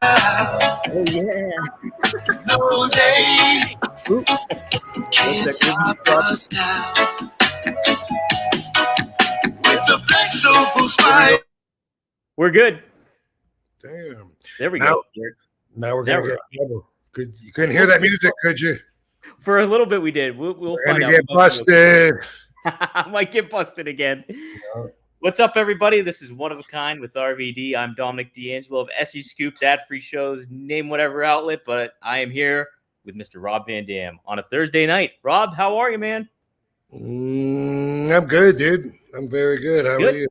Oh yeah. No, they Oop. One can't second. stop us now. With the flexible spine. We're good. Damn. There we Now, go. now we're Now gonna we're get in trouble. You couldn't hear that music, could you? For a little bit, we did. We'll We're find gonna out. get busted. I might get busted again. Yeah. What's up, everybody? This is One of a Kind with RVD. I'm Dominic D'Angelo of SE Scoops, ad free shows, name whatever outlet, but I am here with Mr. Rob Van Dam on a Thursday night. Rob, how are you, man? I'm good, dude. I'm very good. How are Good. you?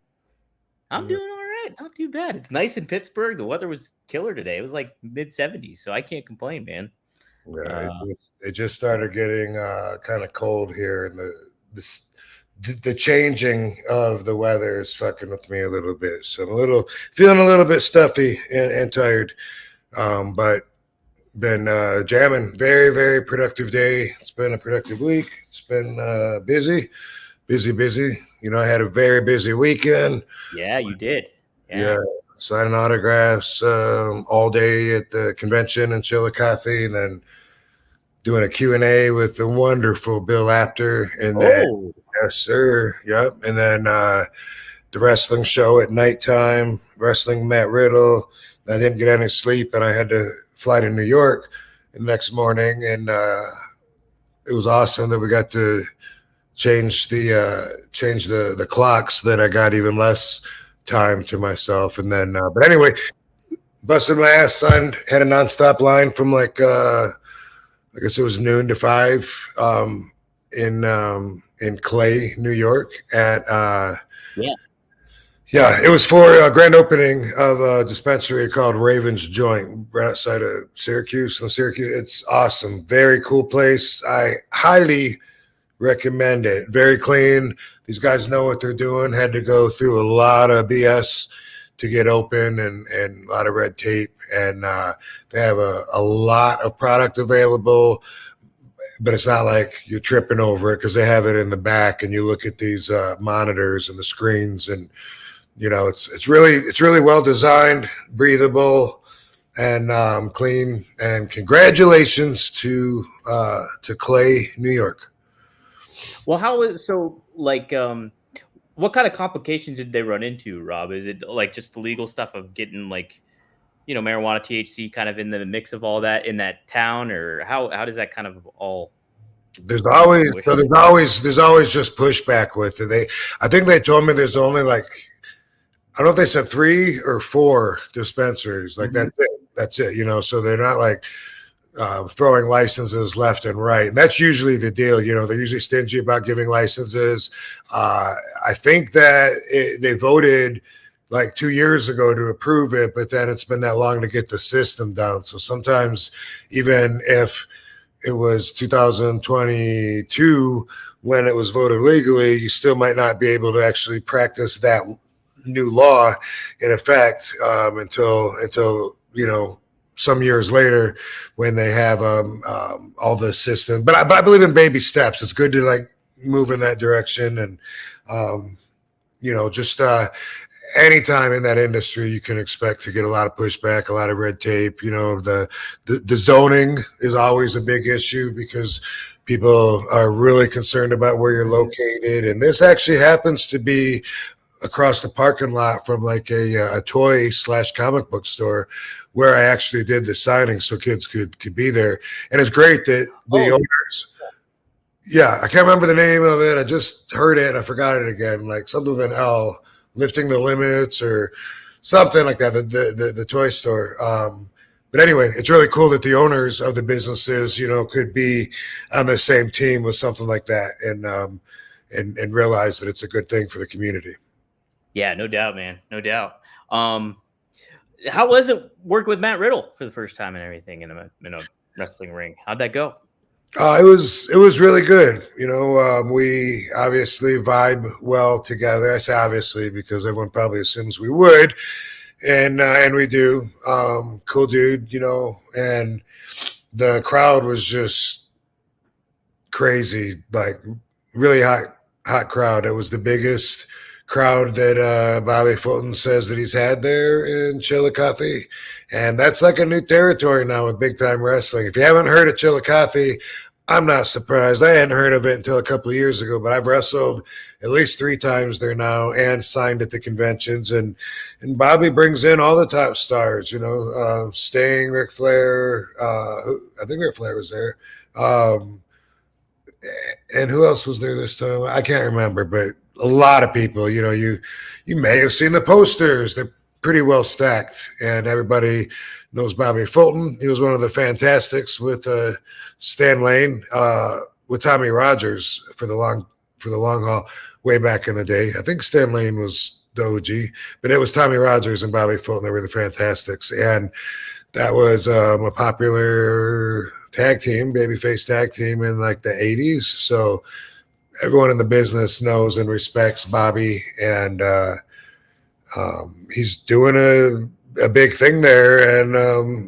I'm doing all right. Not too bad. It's nice in Pittsburgh. The weather was killer today. It was like mid 70s, so I can't complain, man. Yeah, it just started getting kind of cold here, and the changing of the weather is fucking with me a little bit. So I'm feeling a little bit stuffy and tired. But been jamming. Very, very productive day. It's been a productive week. It's been busy. You know, I had a very busy weekend. Yeah, you did. Yeah, signing autographs all day at the convention in Chillicothe, and then doing a Q&A with the wonderful Bill Apter. And then, yes, sir. Yep. And then the wrestling show at nighttime, wrestling Matt Riddle. I didn't get any sleep, and I had to fly to New York the next morning, and it was awesome that we got to change the clocks, that I got even less time to myself. And then but anyway, busted my ass, signed, had a nonstop line from like I guess it was noon to 5 in Clay, New York at yeah, it was for a grand opening of a dispensary called Raven's Joint right outside of Syracuse. It's awesome. Very cool place. I highly recommend it. Very clean. These guys know what they're doing. Had to go through a lot of BS to get open, and a lot of red tape. And they have a lot of product available, but it's not like you're tripping over it because they have it in the back, and you look at these monitors and the screens, and you know, it's really well designed, breathable, and clean. And congratulations to Clay, New York. Well, how is so like what kind of complications did they run into, Rob? Is it like just the legal stuff of getting like, you know, marijuana, THC kind of in the mix of all that in that town, or how does that kind of all? There's always just pushback with it. I think they told me there's only like, I don't know if they said 3 or 4 dispensaries. Like that's it. You know, so they're not like throwing licenses left and right. And that's usually the deal. You know, they're usually stingy about giving licenses. I think that they voted like 2 years ago to approve it, but then it's been that long to get the system down. So sometimes, even if it was 2022 when it was voted legally, you still might not be able to actually practice that new law in effect until you know, some years later when they have all the systems. But I believe in baby steps. It's good to like move in that direction, and you know, just anytime in that industry, you can expect to get a lot of pushback, a lot of red tape. You know, the zoning is always a big issue because people are really concerned about where you're located, and this actually happens to be across the parking lot from like a toy / comic book store where I actually did the signing so kids could be there. And it's great that the owners, yeah, I can't remember the name of it. I just heard it and I forgot it again. Like something with an L, Lifting the Limits or something like that, the toy store. But anyway, it's really cool that the owners of the businesses, you know, could be on the same team with something like that, and realize that it's a good thing for the community. Yeah, no doubt, man. No doubt. How was it working with Matt Riddle for the first time and everything in a wrestling ring? How'd that go? It was really good. You know, we obviously vibe well together. I say obviously because everyone probably assumes we would, and we do. Cool dude, you know, and the crowd was just crazy, like really hot crowd. It was the biggest crowd that Bobby Fulton says that he's had there in Chillicothe. And that's like a new territory now with big time wrestling. If you haven't heard of Chillicothe, I'm not surprised. I hadn't heard of it until a couple of years ago, but I've wrestled at least 3 times there now and signed at the conventions. And Bobby brings in all the top stars, Sting, Ric Flair. I think Ric Flair was there. And who else was there this time? I can't remember, but a lot of people. You may have seen the posters. They're pretty well stacked, and everybody knows Bobby Fulton. He was one of the Fantastics with Stan Lane, with Tommy Rogers for the long haul way back in the day. I think Stan Lane was the OG, but it was Tommy Rogers and Bobby Fulton. They were the Fantastics, and that was a popular tag team, babyface tag team in like the 80s. So everyone in the business knows and respects Bobby, and he's doing a big thing there, and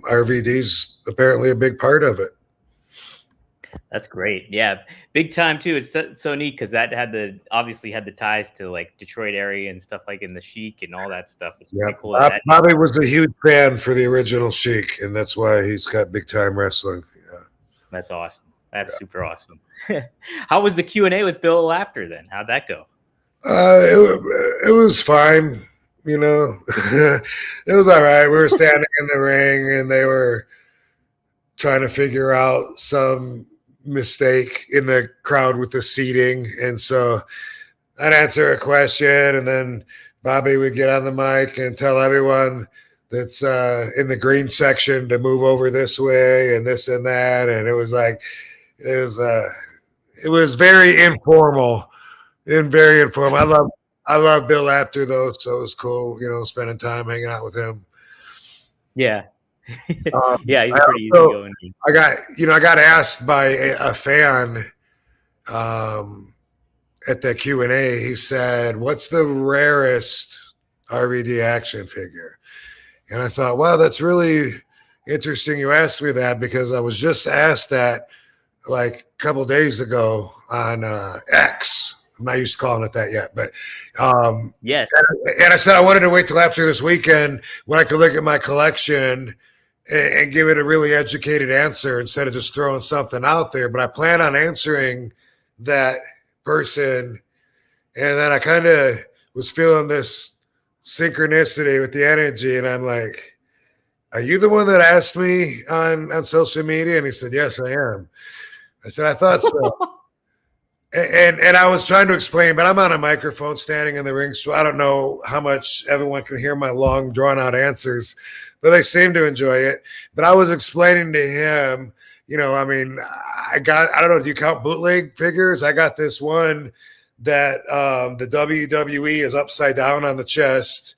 RVD's apparently a big part of it. That's great. Yeah, big time too. It's so neat because that obviously had the ties to like Detroit area and stuff, like in the Chic and all that stuff. It's pretty cool. Bobby was a huge fan for the original Chic, and that's why he's got big time wrestling. Yeah. That's awesome. That's super awesome. How was the Q&A with Bill Apter then? How'd that go? It was fine. It was all right. We were standing in the ring, and they were trying to figure out some mistake in the crowd with the seating. And so I'd answer a question, and then Bobby would get on the mic and tell everyone that's in the green section to move over this way and this and that. And it was very informal and very informal. I love Bill Apter though, so it was cool, spending time hanging out with him. Yeah. Yeah, he's pretty easygoing. I got asked by a fan at the Q&A. He said, "What's the rarest RVD action figure?" And I thought, wow, that's really interesting you asked me that, because I was just asked that like a couple days ago on X. I'm not used to calling it that yet, but yes. And I said I wanted to wait till after this weekend when I could look at my collection and give it a really educated answer instead of just throwing something out there. But I plan on answering that person, and then I kind of was feeling this synchronicity with the energy, and I'm like, "Are you the one that asked me on social media?" And he said, "Yes, I am." I said, "I thought so." And I was trying to explain, but I'm on a microphone standing in the ring, so I don't know how much everyone can hear my long, drawn-out answers, but they seem to enjoy it. But I was explaining to him, I don't know, do you count bootleg figures? I got this one that the WWE is upside down on the chest,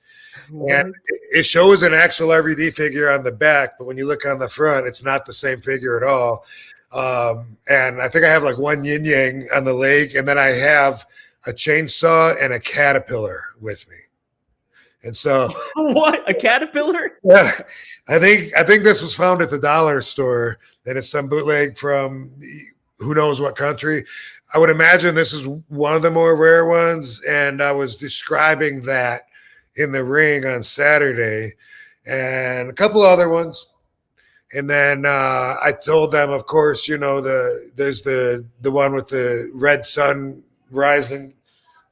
and it shows an actual RVD figure on the back, but when you look on the front, it's not the same figure at all. And I think I have like one yin yang on the leg, and then I have a chainsaw and a caterpillar with me. And so what? A caterpillar? Yeah. I think this was found at the dollar store, and it's some bootleg from who knows what country. I would imagine this is one of the more rare ones, and I was describing that in the ring on Saturday, and a couple other ones. And then I told them, of course, there's the one with the red sun rising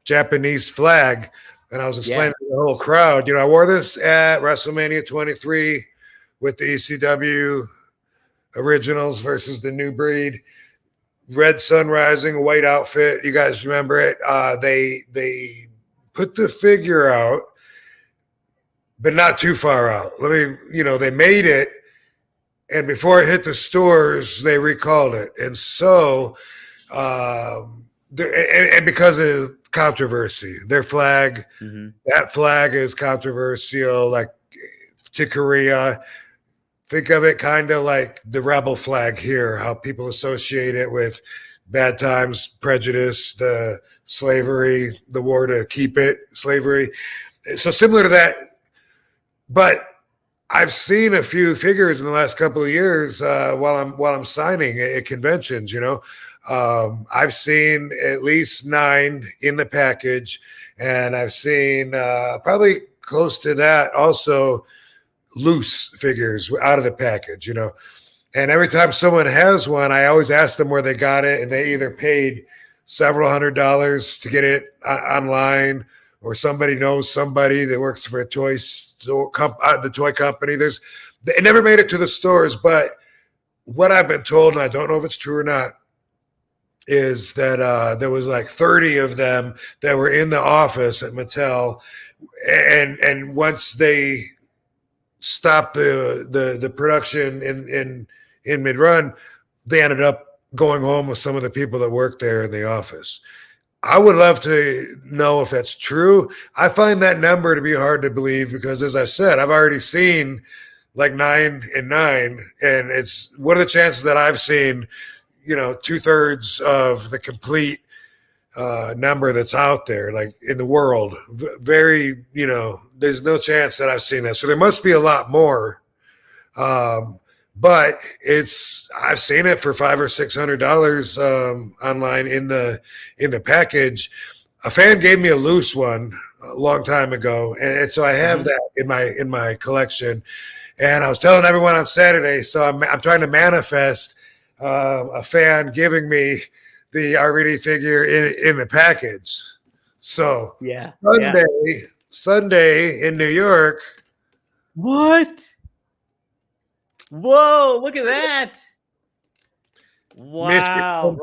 Japanese flag. And I was explaining to the whole crowd, I wore this at WrestleMania 23 with the ECW originals versus the New Breed. Red sun rising, white outfit. You guys remember it? They put the figure out, but not too far out. They made it. And before it hit the stores, they recalled it. And so, and because of controversy, their flag, that flag is controversial, like to Korea. Think of it kind of like the rebel flag here, how people associate it with bad times, prejudice, the slavery, the war to keep it, slavery. So similar to that, but I've seen a few figures in the last couple of years while I'm signing at conventions. I've seen at least 9 in the package, and I've seen probably close to that also loose figures out of the package, And every time someone has one, I always ask them where they got it, and they either paid several $100s to get it online, or somebody knows somebody that works for a the toy company. It never made it to the stores, but what I've been told, and I don't know if it's true or not, is that there was like 30 of them that were in the office at Mattel, and once they stopped the production in mid-run, they ended up going home with some of the people that worked there in the office. I would love to know if that's true. I find that number to be hard to believe because, as I've said, I've already seen like 9 and 9, and what are the chances that I've seen 2/3 of the complete number that's out there, like in the world? Very, there's no chance that I've seen that. So there must be a lot more. But I've seen it for $500 or $600 online in the package. A fan gave me a loose one a long time ago, and so I have that in my collection. And I was telling everyone on Saturday, so I'm trying to manifest a fan giving me the RVD figure in the package. So Sunday in New York. What? Whoa! Look at that! Wow!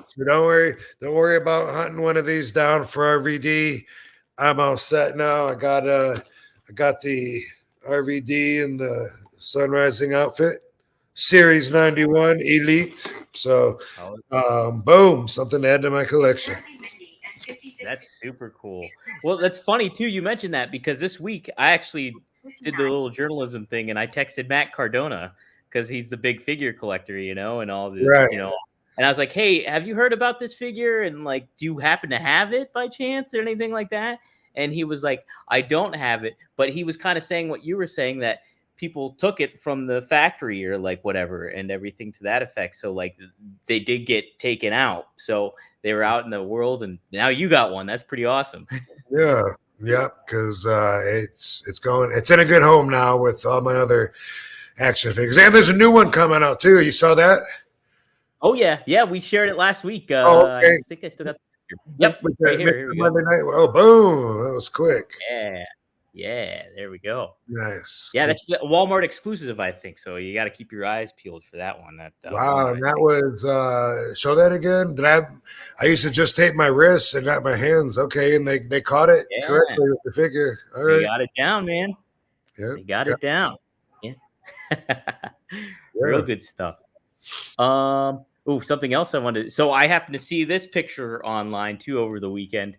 So don't worry about hunting one of these down for RVD. I'm all set now. I got the RVD in the Sunrising outfit, Series 91 Elite. So, boom, something to add to my collection. That's super cool. Well, that's funny too. You mentioned that because this week I actually did the little journalism thing, and I texted Matt Cardona because he's the big figure collector, and all this, And I was like, "Hey, have you heard about this figure? And like, do you happen to have it by chance or anything like that?" And he was like, "I don't have it," but he was kind of saying what you were saying, that people took it from the factory or like whatever and everything to that effect. So like they did get taken out. So they were out in the world, and now you got one. That's pretty awesome. Yeah, because it's in a good home now with all my other action figures. And there's a new one coming out too. You saw that? Oh yeah, we shared it last week. Okay. I think I still got the picture. Yep, right here we go. Monday night. Oh, boom! That was quick. Yeah, there we go. Nice. Yeah, that's the Walmart exclusive, I think. So you got to keep your eyes peeled for that one. Wow, and that was show that again. I used to just tape my wrists and not my hands. Okay, and they caught it correctly with the figure. All right, they got it down, man. Yeah, they got it down. Yeah, real good stuff. Something else I wanted. So I happened to see this picture online too over the weekend.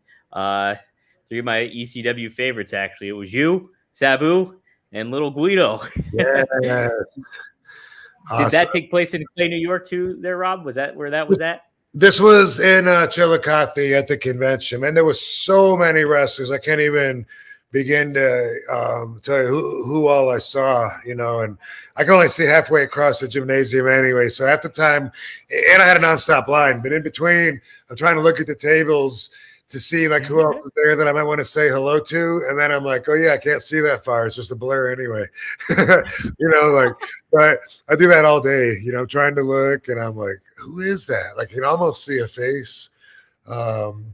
3 of my ECW favorites, actually. It was you, Sabu, and Little Guido. Yes. Did that take place in Clay, New York too there, Rob? Was that where that was at? This was in Chillicothe at the convention. And there was so many wrestlers. I can't even begin to tell you who all I saw, and I can only see halfway across the gymnasium anyway. So at the time, and I had a nonstop line, but in between, I'm trying to look at the tables to see like who else is there that I might want to say hello to. And then I'm like, oh yeah, I can't see that far. It's just a blur anyway. But I do that all day, trying to look, and I'm like, who is that? Like, you can almost see a face. Devon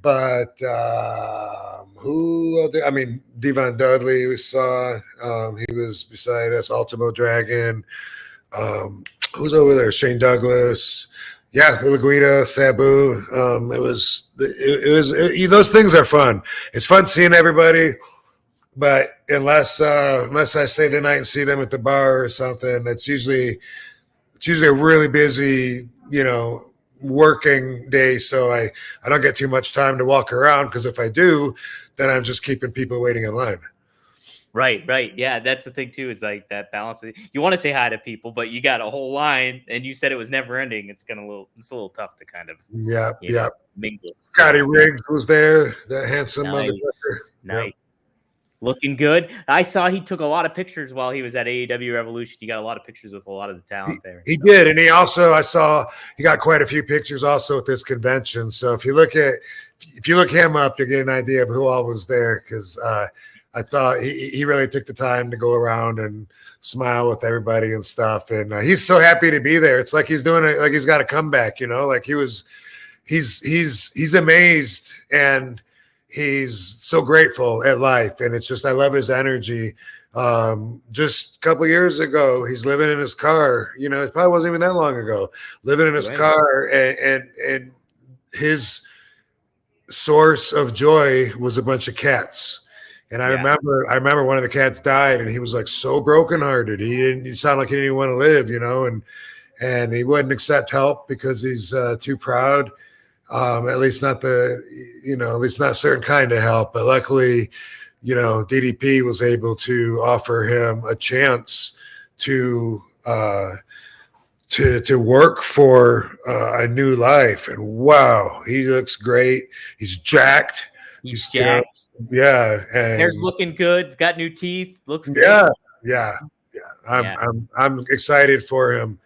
Dudley, we saw, he was beside us, Ultimo Dragon. Who's over there? Shane Douglas. Yeah, Little Guido, Sabu. It was those things are fun. It's fun seeing everybody, but unless I stay tonight and see them at the bar or something, it's usually a really busy, working day. So I don't get too much time to walk around, because if I do, then I'm just keeping people waiting in line. Right. Yeah, that's the thing too, is like that balance. You want to say hi to people, but you got a whole line, and you said it was never ending. It's a little tough to kind of mingle. Scotty Riggs was there, that handsome motherfucker. Nice. Looking good. I saw he took a lot of pictures while he was at AEW Revolution. He got a lot of pictures with a lot of the talent there. He did, and he also I saw he got quite a few pictures also at this convention. So if you look him up, you get an idea of who all was there because I thought he really took the time to go around and smile with everybody and stuff, and he's so happy to be there. It's like he's doing it, like he's got a comeback, like he's amazed and he's so grateful at life, and it's just I love his energy. Just a couple years ago, he's living in his car. It probably wasn't even that long ago. Living in his car, and his source of joy was a bunch of cats. And I remember one of the cats died, and he was like so brokenhearted. He sounded like he didn't even want to live, and he wouldn't accept help because he's too proud. At least not certain kind of help. But luckily, DDP was able to offer him a chance to work for a new life. And wow, he looks great. He's jacked. He's jacked. Yeah, and hair's looking good. He's got new teeth. Looks good. Yeah. I'm excited for him.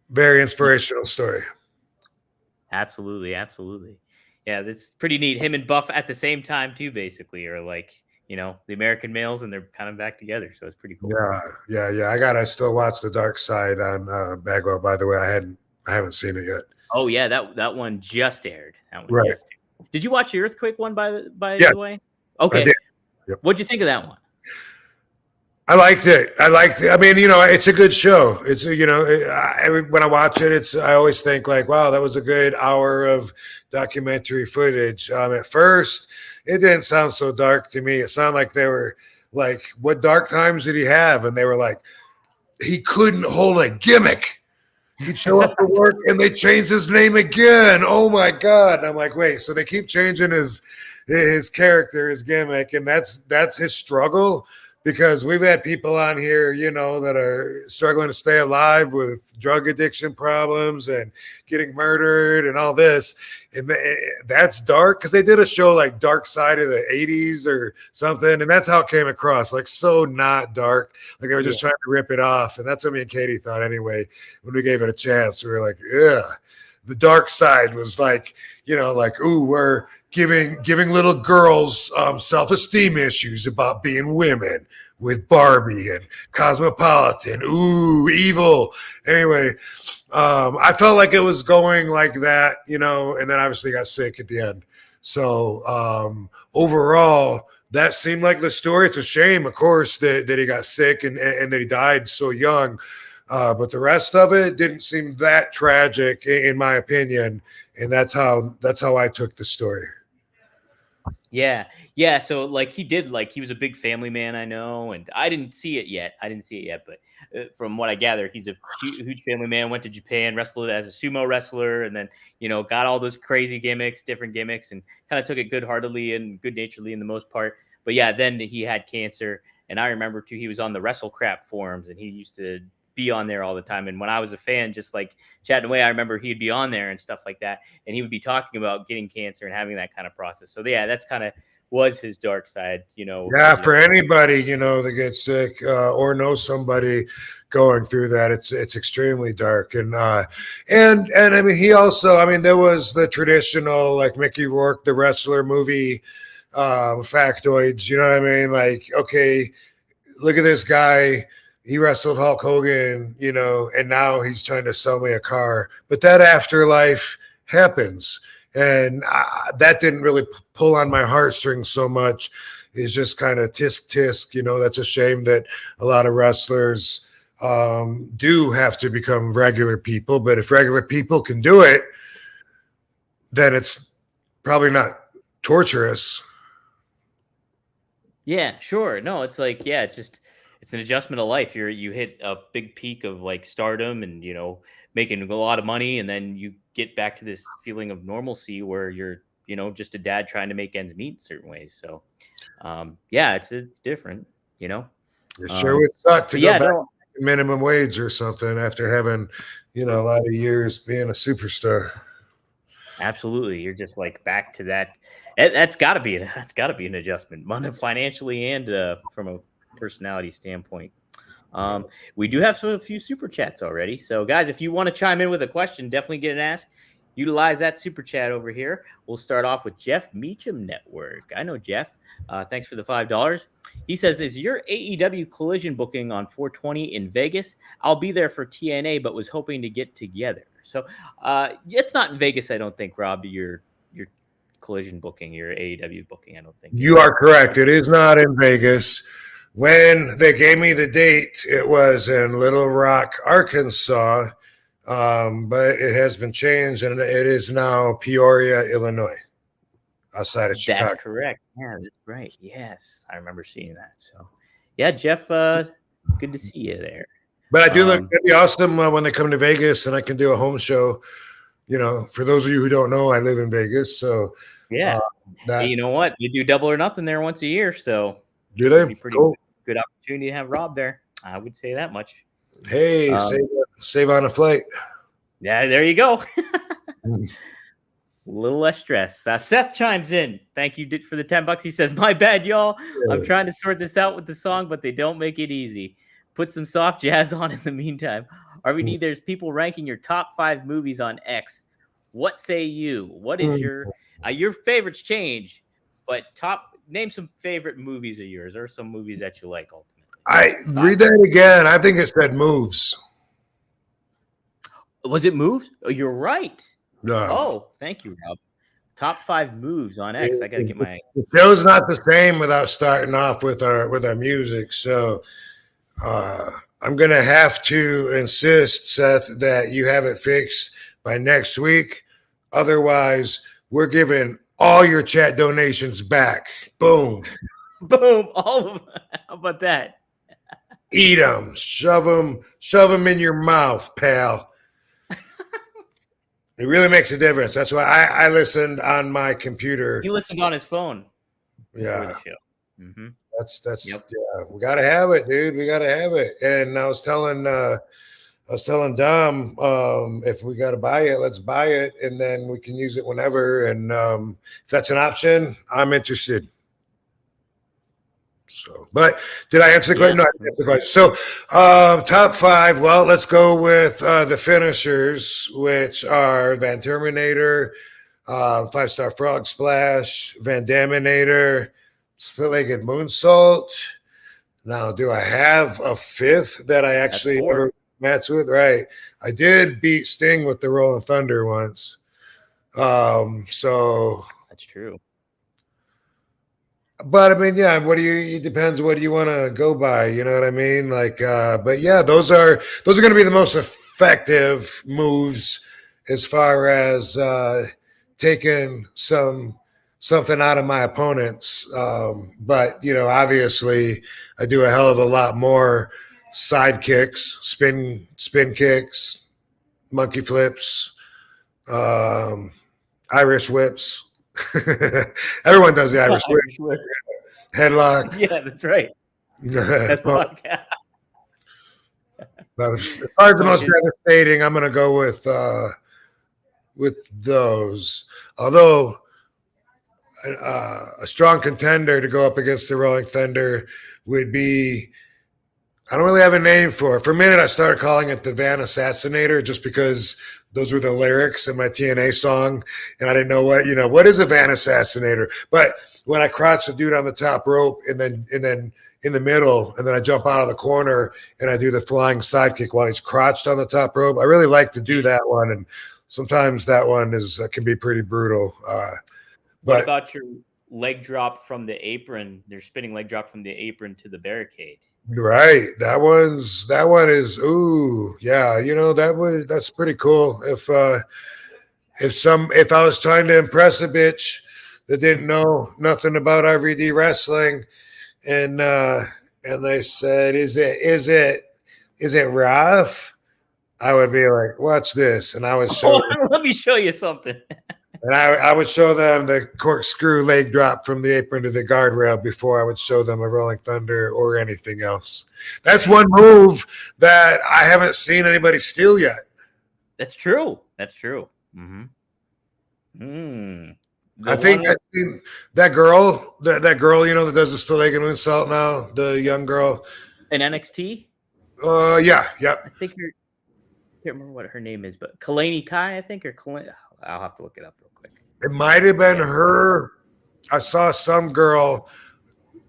Very inspirational story. Absolutely. Yeah, that's pretty neat. Him and Buff at the same time too, basically, or like the American males, and they're kind of back together. So it's pretty cool. Yeah. I gotta still watch The Dark Side on Bagwell. By the way, I haven't seen it yet. Oh yeah, that one just aired. Right. Did you watch the Earthquake one by the way? Okay. Yep. What'd you think of that one? I liked it. I mean, it's a good show. It's when I watch it, I always think like, wow, that was a good hour of documentary footage. At first, it didn't sound so dark to me. It sounded like they were like, what dark times did he have? And they were like, he couldn't hold a gimmick. He'd show up to work and they changed his name again. Oh my God. And I'm like, wait, so they keep changing his character, his gimmick, and that's his struggle. Because we've had people on here, that are struggling to stay alive with drug addiction problems and getting murdered and all this. And that's dark because they did a show like Dark Side of the 80s or something. And that's how it came across, like so not dark. Like they were just trying to rip it off. And that's what me and Katie thought anyway. When we gave it a chance, we were like, yeah. The dark side was like, ooh, we're giving little girls self-esteem issues about being women with Barbie and Cosmopolitan. Ooh, evil. Anyway, I felt like it was going like that, and then obviously got sick at the end. So overall, that seemed like the story. It's a shame, of course, that he got sick and that he died so young. But the rest of it didn't seem that tragic, in my opinion, and that's how I took the story. Yeah. So like he was a big family man, I know, and I didn't see it yet, but from what I gather, he's a huge family man. Went to Japan, wrestled as a sumo wrestler, and then got all those crazy different gimmicks, and kind of took it good-heartedly and good-naturedly in the most part. But yeah, then he had cancer, and I remember too, he was on the Wrestle Crap forums, and he used to be on there all the time. And when I was a fan, just like chatting away, I remember he'd be on there and stuff like that. And he would be talking about getting cancer and having that kind of process. So yeah, that's kind of was his dark side, Yeah, for anybody, that gets sick or knows somebody going through that, it's extremely dark. And I mean, he also, I mean, there was the traditional like Mickey Rourke, the wrestler movie factoids, you know what I mean? Like, okay, look at this guy. He wrestled Hulk Hogan, and now he's trying to sell me a car. But that afterlife happens. And that didn't really pull on my heartstrings so much. It's just kind of tisk. That's a shame that a lot of wrestlers do have to become regular people. But if regular people can do it, then it's probably not torturous. Yeah, sure. No, it's like, yeah, it's an adjustment of life. You hit a big peak of like stardom and, making a lot of money. And then you get back to this feeling of normalcy where you're, just a dad trying to make ends meet in certain ways. So, yeah, it's different, It sure would suck to go back to minimum wage or something after having, a lot of years being a superstar. Absolutely. You're just like back to that. That's got to be an adjustment, financially and from a personality standpoint. We do have a few super chats already. So, guys, if you want to chime in with a question, definitely get an ask. Utilize that super chat over here. We'll start off with Jeff Meacham Network. I know Jeff. Thanks for the $5. He says, "Is your AEW Collision booking on 420 in Vegas? I'll be there for TNA, but was hoping to get together." So, it's not in Vegas, I don't think, Rob. Your Collision booking, your AEW booking, I don't think. You are correct. It is not in Vegas. When they gave me the date, it was in Little Rock, Arkansas, but it has been changed, and it is now Peoria, Illinois, outside of Chicago. That's correct. Yeah, that's right. Yes, I remember seeing that. So, yeah, Jeff, good to see you there. But I do look. It'd be awesome when they come to Vegas, and I can do a home show. For those of you who don't know, I live in Vegas, so yeah. Hey, you know what? You do Double or Nothing there once a year, so do they? Be pretty good opportunity to have Rob there. I would say that much. Hey, save on a flight. Yeah, there you go. A little less stress. Seth chimes in. Thank you for the $10. He says, "My bad, y'all. I'm trying to sort this out with the song, but they don't make it easy. Put some soft jazz on in the meantime. RVD, there's people ranking your top 5 movies on X. What say you? What is your favorites change, but name some favorite movies of yours or some movies that you like ultimately." I read that again. I think it said Moves. Was it Moves? Oh, you're right. No. Oh, thank you, Rob. Top 5 moves on X. I gotta get my. The show's not the same without starting off with our music. So I'm gonna have to insist, Seth, that you have it fixed by next week. Otherwise, we're giving all your chat donations back. Boom. Boom. All of them. How about that? Eat them. Shove them in your mouth, pal. It really makes a difference. That's why I listened on my computer. He listened on his phone. Yeah. Mm-hmm. That's yeah. We gotta have it, dude. We gotta have it. And I was telling Dom, if we gotta buy it, let's buy it, and then we can use it whenever. And if that's an option, I'm interested. So, but did I answer the question? No, I didn't answer the question. So, top 5. Well, let's go with the finishers, which are Van Terminator, 5-Star Frog Splash, Van Daminator, Split-Legged Moonsault. Now, do I have a 5th that I actually ever matched with? Right. I did beat Sting with the Rolling Thunder once. So that's true. But I mean, yeah, it depends what you want to go by, you know what I mean? Like, but yeah, those are going to be the most effective moves as far as taking something out of my opponents. But obviously I do a hell of a lot more side kicks, spin kicks, monkey flips, Irish whips. Everyone does the Irish whip. Headlock. Yeah, that's right. That's podcast. But as far as the most devastating, I'm going to go with those. Although a strong contender to go up against the Rolling Thunder would be, I don't really have a name for it. For a minute, I started calling it the Van Assassinator just because those were the lyrics in my TNA song, and I didn't know what is a Van Assassinator. But when I crouch the dude on the top rope and then in the middle, and then I jump out of the corner and I do the flying sidekick while he's crouched on the top rope, I really like to do that one, and sometimes that one can be pretty brutal. What about your leg drop from the apron? Their spinning leg drop from the apron to the barricade. Right. That one is that's pretty cool. If I was trying to impress a bitch that didn't know nothing about RVD wrestling and they said, is it rough? I would be like, "What's this?" And I would show let me show you something. And I would show them the corkscrew leg drop from the apron to the guardrail before I would show them a Rolling Thunder or anything else. That's one move that I haven't seen anybody steal yet. That's true. That's true. Mm-hmm. Hmm. I think that girl, that girl, that does the split leg and moonsault now, the young girl. in NXT. Yeah. I think her. Can't remember what her name is, but Kalani Kai, I think, or I'll have to look it up real quick. It might have been her. I saw some girl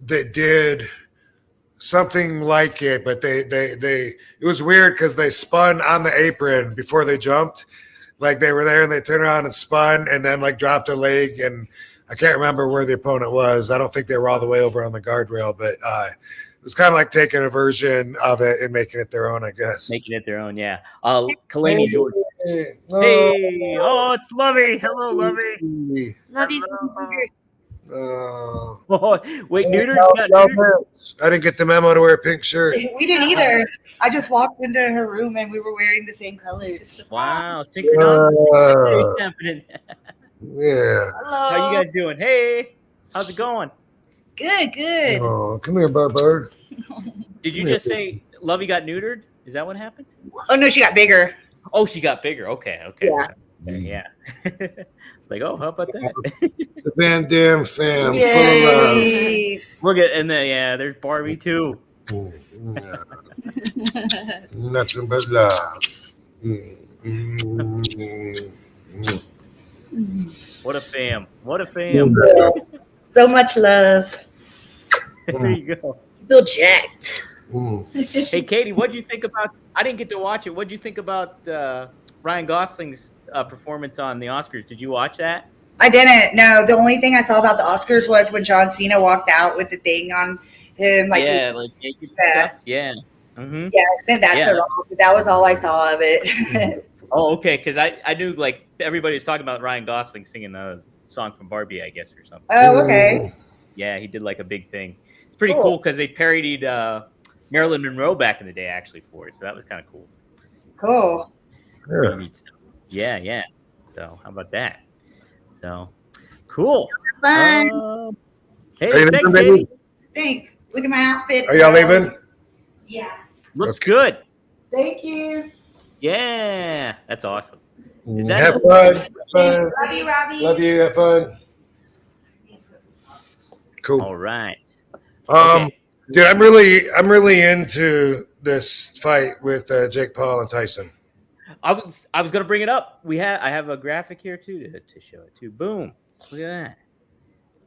that did something like it, but they it was weird because they spun on the apron before they jumped. Like they were there and they turned around and spun and then like dropped a leg, and I can't remember where the opponent was. I don't think they were all the way over on the guardrail, but it was kind of like taking a version of it and making it their own, I guess. Making it their own, yeah. Kalani George. Hey, It's Lovey. Hello, Lovey. Love you. Oh, wait, neutered? I didn't get the memo to wear a pink shirt. We didn't either. I just walked into her room and we were wearing the same colors. Wow, synchronized happening. Yeah. Hello. How you guys doing? Hey, how's it going? Good. Oh, come here, bird. Did you just say Lovey got neutered? Is that what happened? Oh no, she got bigger. Oh, she got bigger. Okay. Yeah. It's like, oh, how about that? The Van Dam fam, Yay. Look at, and then, there's Barbie too. full of love. Nothing but love. What a fam. What a fam. So much love. There you go. Feel jacked. Hey, Katie, what'd you think about? I didn't get to watch it. What'd you think about Ryan Gosling's performance on the Oscars? Did you watch that? I didn't. No, the only thing I saw about the Oscars was when John Cena walked out with the thing on him. Like like naked stuff. Yeah. Mm-hmm. Yeah, I sent that to Rob, but that was all I saw of it. Oh, okay. Because I knew like everybody was talking about Ryan Gosling singing a song from Barbie, I guess, or something. Oh, okay. Yeah, he did like a big thing. It's pretty cool because they parodied Marilyn Monroe back in the day, actually, for it. So that was kind of cool. Cool. Yeah. So how about that? So cool. Fun. Hey, thanks, Katie. Thanks. Look at my outfit. Are y'all leaving? Yeah. Looks good. Thank you. Yeah, that's awesome. Have fun. Love you, Robbie. Love you. Have fun. Cool. All right. Dude, I'm really into this fight with Jake Paul and Tyson. I was gonna bring it up. I have a graphic here too to show it too. Boom! Look at that.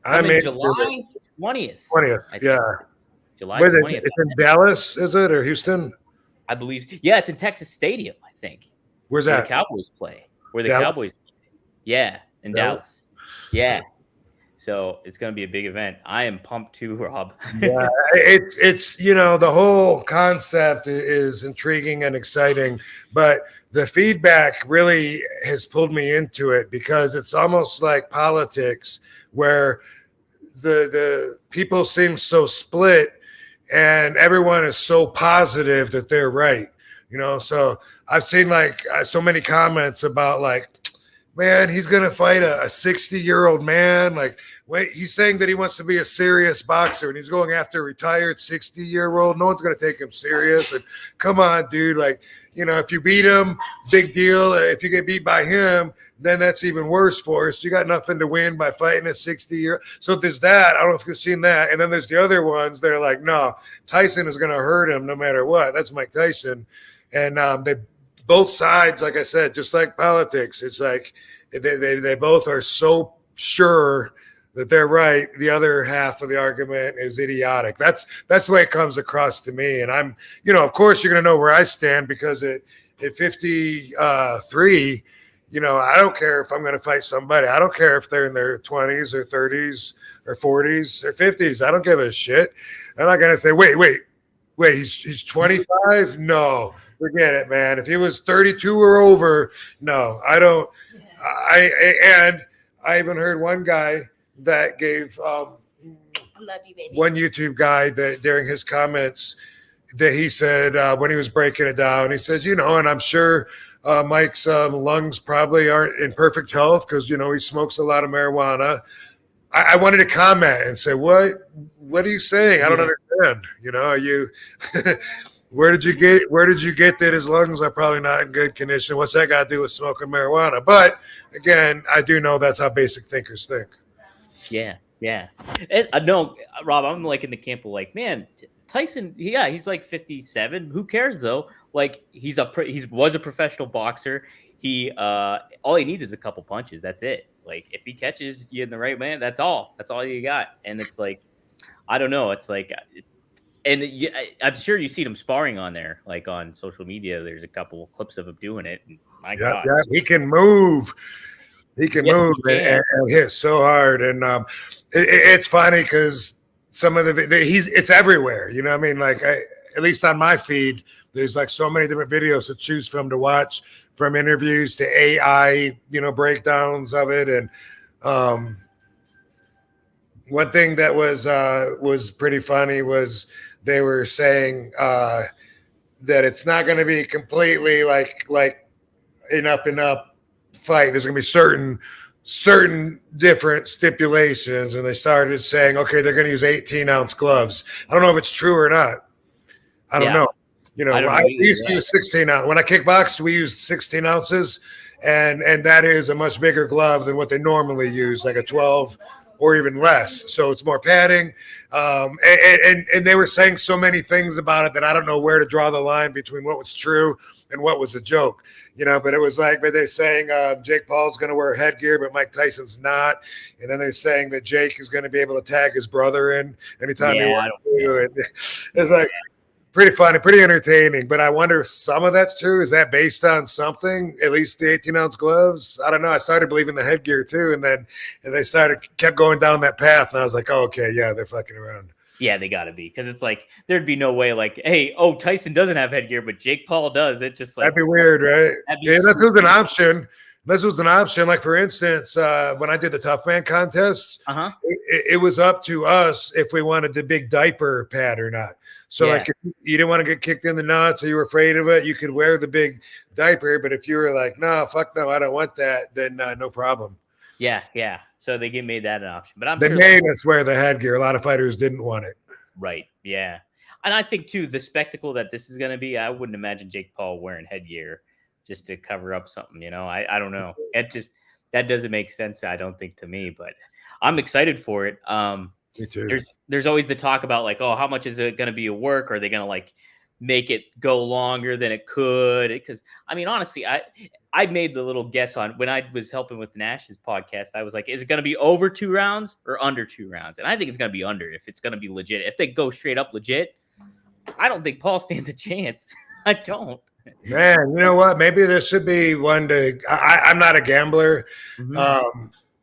I'm in July 20th. 20th. Yeah. July What is it? 20th. It's in Dallas, is it, or Houston? I believe. Yeah, it's in Texas Stadium. I think. Where's Where that? the Cowboys play. Where the Dallas? Cowboys play. Yeah, in Dallas? Dallas. Yeah. So it's going to be a big event. I am pumped too, Rob. Yeah, it's the whole concept is intriguing and exciting, but the feedback really has pulled me into it because it's almost like politics where the people seem so split and everyone is so positive that they're right. So I've seen like so many comments about like, man, he's going to fight a 60-year-old man. Like, wait, he's saying that he wants to be a serious boxer and he's going after a retired 60-year-old. No one's going to take him serious. And come on, dude. Like, if you beat him, big deal. If you get beat by him, then that's even worse for us. You got nothing to win by fighting a 60-year. So there's that. I don't know if you've seen that. And then there's the other ones. They're like, no, Tyson is going to hurt him no matter what. That's Mike Tyson. And they both sides, like I said, just like politics, it's like they both are so sure that they're right. The other half of the argument is idiotic. That's the way it comes across to me. And I'm, of course, you're going to know where I stand because at 53, I don't care if I'm going to fight somebody. I don't care if they're in their 20s or 30s or 40s or 50s. I don't give a shit. I'm not going to say, wait, he's 25? No. Forget it, man. If he was 32 or over, no, I don't. Yeah. I even heard one guy that gave I love you, baby. one YouTube guy that during his comments that he said when he was breaking it down, he says, and I'm sure Mike's lungs probably aren't in perfect health because he smokes a lot of marijuana. I wanted to comment and say, what are you saying? I don't understand. Are you Where did you get that his lungs are probably not in good condition? What's that got to do with smoking marijuana? But again, I do know that's how basic thinkers think. Yeah, yeah. And, no, Rob, I'm like in the camp of like, man, Tyson. Yeah, he's like 57. Who cares though? Like he was a professional boxer. He all he needs is a couple punches. That's it. Like if he catches you in the right man, that's all. That's all you got. And it's like, I don't know. It's like. And I'm sure you see them sparring on there, like on social media. There's a couple clips of him doing it. And my God, he can move. He can move and hit so hard. And it's funny because some of it's everywhere. You know what I mean? Like at least on my feed, there's like so many different videos to choose from to watch, from interviews to AI, breakdowns of it. And one thing that was pretty funny was they were saying that it's not going to be completely like an up and up fight. There's going to be certain different stipulations, and they started saying, okay, they're going to use 18-ounce gloves. I don't know if it's true or not. I don't know. I used to use 16 ounce. When I kickboxed, we used 16 ounces, and that is a much bigger glove than what they normally use, like a 12 or even less. So it's more padding. And they were saying so many things about it that I don't know where to draw the line between what was true and what was a joke, but it was like, but they're saying Jake Paul's going to wear headgear, but Mike Tyson's not. And then they're saying that Jake is going to be able to tag his brother in anytime he wants to. It's like pretty funny, pretty entertaining, but I wonder if some of that's true. Is that based on something, at least the 18-ounce gloves? I don't know. I started believing the headgear too. And they kept going down that path. And I was like, oh, okay, yeah, they're fucking around. Yeah, they got to be, because it's like there'd be no way like, hey, Tyson doesn't have headgear, but Jake Paul does. It's just like that'd be weird, right? Yeah, this was an option. This was an option. Like for instance, when I did the Tough Man contests, it was up to us if we wanted the big diaper pad or not. So like if you didn't want to get kicked in the nuts or you were afraid of it, you could wear the big diaper. But if you were like, no, fuck no, I don't want that, then no problem. Yeah. So they made that an option, but they made us wear the headgear. A lot of fighters didn't want it. Right. Yeah. And I think too, the spectacle that this is going to be, I wouldn't imagine Jake Paul wearing headgear just to cover up something, I don't know. That doesn't make sense. I don't think, to me, but I'm excited for it. Me too. There's always the talk about like, oh, how much is it going to be a work? Are they going to like make it go longer than it could? Because I mean, honestly, I made the little guess on when I was helping with Nash's podcast. I was like, is it going to be over 2 rounds or under 2 rounds? And I think it's going to be under, if it's going to be legit. If they go straight up legit, I don't think Paul stands a chance. I don't. Man, you know what? Maybe there should be one to. I'm not a gambler,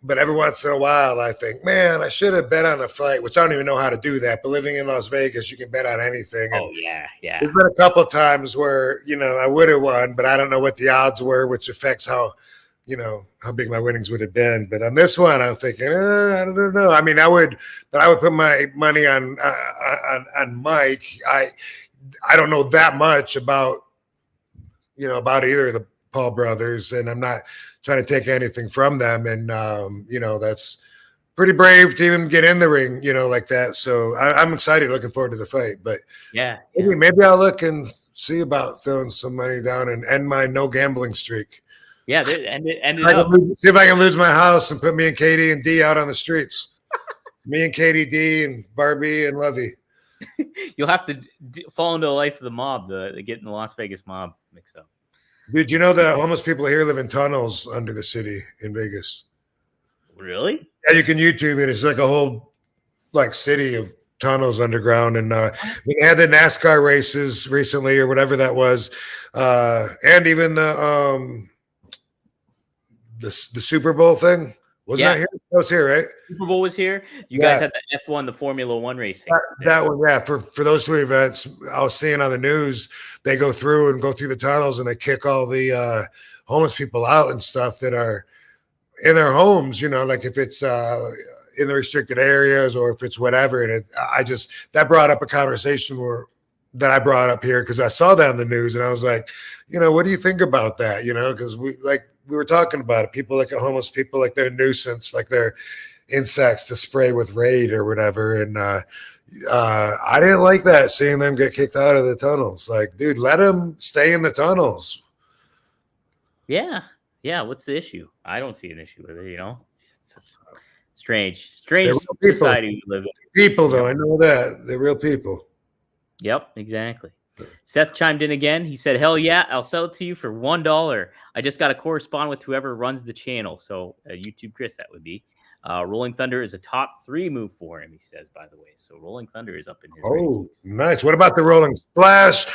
but every once in a while, I think, man, I should have bet on a fight, which I don't even know how to do that. But living in Las Vegas, you can bet on anything. Oh, yeah. There's been a couple of times where, I would have won, but I don't know what the odds were, which affects how big my winnings would have been. But on this one, I'm thinking, I don't know. I mean, I would put my money on Mike. I don't know that much about either of the Paul brothers, and I'm not trying to take anything from them. And, that's pretty brave to even get in the ring, like that. So I'm excited, looking forward to the fight. But maybe I'll look and see about throwing some money down and end my no gambling streak. Yeah, end it up. See if I can lose my house and put me and Katie and D out on the streets. Me and Katie D and Barbie and Lovey. You'll have to fall into the life of the mob, the getting the Las Vegas mob mixed up. Dude, you know that homeless people here live in tunnels under the city in Vegas? Really? Yeah, you can YouTube it. It's like a whole city of tunnels underground. And we had the NASCAR races recently or whatever that was, and even the Super Bowl thing. Wasn't that here? That was here, right? Super Bowl was here. You guys had the F1, the Formula One racing. That one, yeah. For those 2 events, I was seeing on the news, they go through the tunnels and they kick all the homeless people out and stuff that are in their homes, like if it's in the restricted areas or if it's whatever. And that brought up a conversation that I brought up here because I saw that on the news and I was like, what do you think about that? Because we were talking about it. People look at homeless people like they're a nuisance, like they're insects to spray with Raid or whatever. And, I didn't like that, seeing them get kicked out of the tunnels. Like, dude, let them stay in the tunnels. Yeah. Yeah. What's the issue? I don't see an issue with it, you know? It's strange They're real people. society we live in. People, though, I know that. They're real people. Yep, exactly. Seth chimed in again. He said, hell yeah, I'll sell it to you for $1. I just got to correspond with whoever runs the channel. So YouTube Chris, that would be. Rolling Thunder is a top 3 move for him, he says, by the way. So Rolling Thunder is up in his rankings. Nice. What about the rolling splash,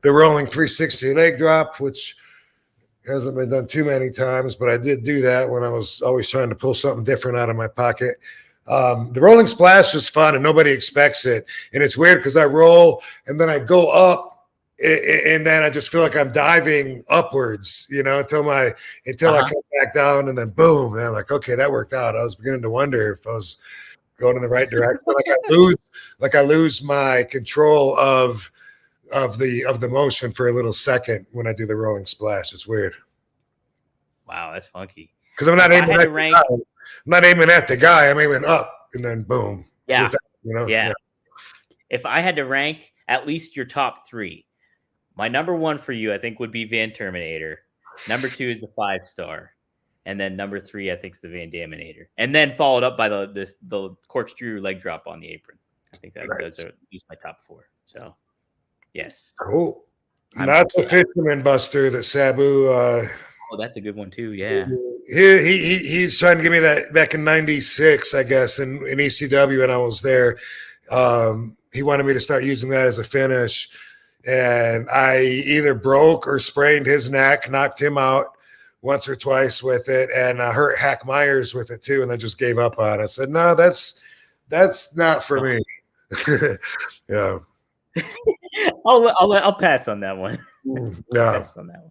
the rolling 360 leg drop, which hasn't been done too many times, but I did do that when I was always trying to pull something different out of my pocket. The rolling splash is fun and nobody expects it. And it's weird because I roll and then I go up and then I just feel like I'm diving upwards, you know, until I come back down and then boom. And I'm like, okay, that worked out. I was beginning to wonder if I was going in the right direction. I lose my control of the motion for a little second when I do the rolling splash. It's weird. Wow, that's funky. Because I'm not aiming at the guy. I'm aiming up and then boom. Yeah. That, you know? Yeah. If I had to rank at least your top 3, my number 1 for you, I think, would be Van Terminator. Number 2 is the 5-star. And then number 3, I think, is the Van Daminator. And then followed up by the corkscrew leg drop on the apron. I think those are at least my top 4. So, yes. Cool. Not the Fisherman Buster that Sabu. Oh, that's a good one, too. Yeah. He's trying to give me that back in '96, I guess, in ECW, and I was there. He wanted me to start using that as a finish. And I either broke or sprained his neck, knocked him out once or twice with it, and hurt Hack Myers with it too. And I just gave up on it. I said, no, that's not for me. Yeah. I'll pass on that one. Yeah. Pass on that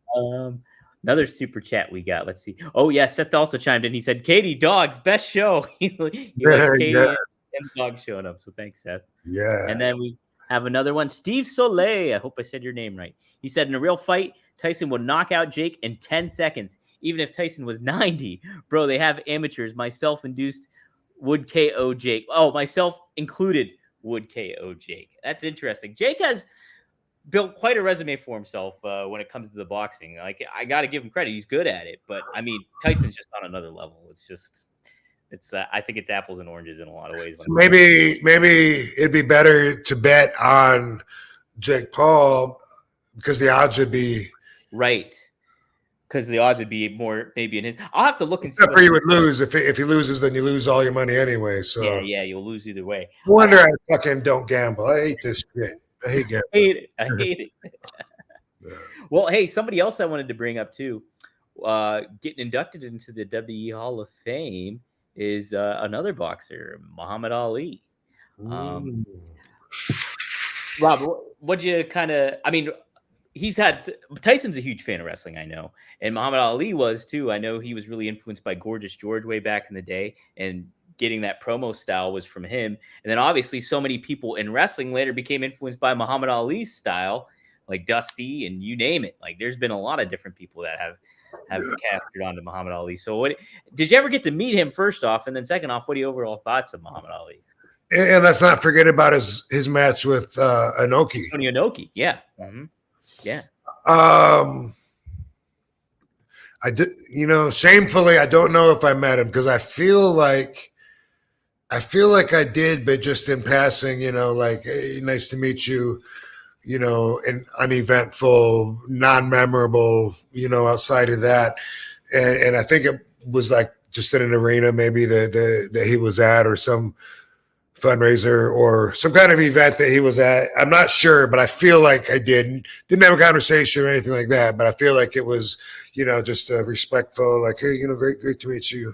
one. Another super chat we got. Let's see. Oh yeah, Seth also chimed in. He said, "Katie Dogs, best show." he likes Katie and the dog showing up. So thanks, Seth. Yeah. And then we have another one, Steve Soleil. I hope I said your name right. He said, in a real fight, Tyson would knock out Jake in 10 seconds, even if Tyson was 90. Bro, they have amateurs. Myself induced would KO Jake. Oh, myself included would KO Jake. That's interesting. Jake has built quite a resume for himself when it comes to the boxing. Like, I got to give him credit. He's good at it. But, I mean, Tyson's just on another level. I think it's apples and oranges in a lot of ways. Maybe it'd be better to bet on Jake Paul because the odds would be right. Because the odds would be more maybe in his. I'll have to look and see. Except for you would lose if he loses, then you lose all your money anyway. So yeah, you'll lose either way. No wonder I fucking don't gamble. I hate this shit. I hate gambling. I hate it. Yeah. Well, hey, somebody else I wanted to bring up too, getting inducted into the WWE Hall of Fame is another boxer, Muhammad Ali. Rob, what'd you kind of? I mean, Tyson's a huge fan of wrestling, I know, and Muhammad Ali was too. I know he was really influenced by Gorgeous George way back in the day, and getting that promo style was from him. And then obviously, so many people in wrestling later became influenced by Muhammad Ali's style, like Dusty and you name it. Like, there's been a lot of different people that have captured onto Muhammad Ali. So what did you ever get to meet him, first off? And then second off, what are your overall thoughts of Muhammad Ali? And let's not forget about his match with Inoki. Tony Inoki, yeah. Mm-hmm. Yeah. I did, shamefully, I don't know if I met him because I feel like I did, but just in passing, like, hey, nice to meet you. An uneventful, non-memorable, outside of that. And I think it was like just in an arena maybe that he was at, or some fundraiser or some kind of event that he was at. I'm not sure, but I feel like I didn't have a conversation or anything like that. But I feel like it was, just respectful, like, hey, great to meet you.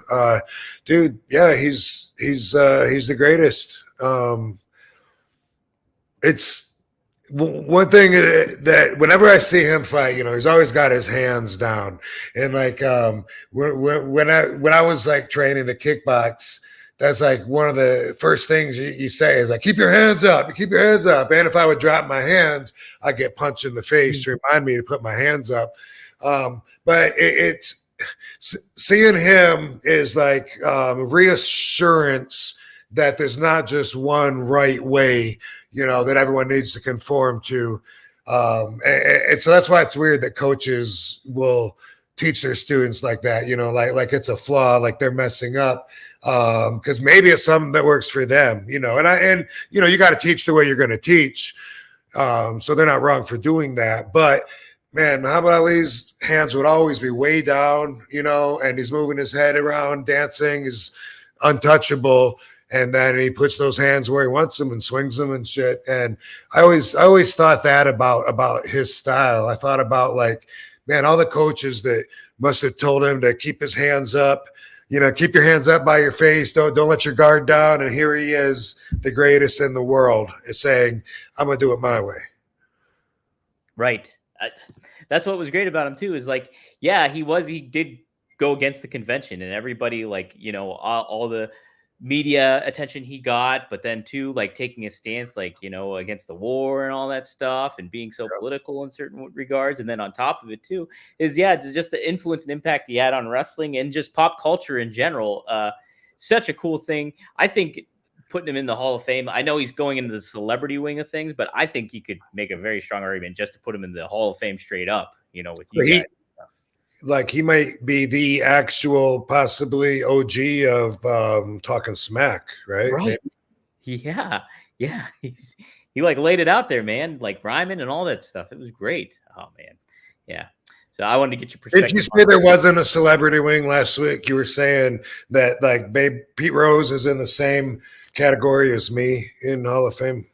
Dude, yeah, he's the greatest. It's one thing that whenever I see him fight, he's always got his hands down. And like when I was like training to kickbox, that's like one of the first things you say is like, keep your hands up. And if I would drop my hands, I'd get punched in the face to remind me to put my hands up. But it's seeing him is like reassurance that there's not just one right way, that everyone needs to conform to. And so that's why it's weird that coaches will teach their students like that, like it's a flaw, like they're messing up. Because maybe it's something that works for them, and you got to teach the way you're going to teach. So they're not wrong for doing that. But man, Muhammad Ali's hands would always be way down, and he's moving his head around, dancing, he's untouchable. And then he puts those hands where he wants them and swings them and shit. And I always thought that about his style. I thought about, like, man, all the coaches that must have told him to keep his hands up, keep your hands up by your face. Don't let your guard down. And here he is, the greatest in the world, is saying, I'm going to do it my way. Right. That's what was great about him too, is like, yeah, he did go against the convention, and everybody, like, all the media attention he got, but then too, like, taking a stance, like, against the war and all that stuff, and being so political in certain regards. And then on top of it too is, it's just the influence and impact he had on wrestling and just pop culture in general. Such a cool thing. I think putting him in the Hall of Fame, I know he's going into the celebrity wing of things, but I think you could make a very strong argument just to put him in the Hall of Fame straight up, with you guys. Like, he might be the actual possibly OG of talking smack, right? Right. Yeah. Yeah. He like laid it out there, man, like rhyming and all that stuff. It was great. Oh man. Yeah. So I wanted to get your perspective. Did you say there wasn't a celebrity wing last week? You were saying that, like, Pete Rose is in the same category as me in Hall of Fame.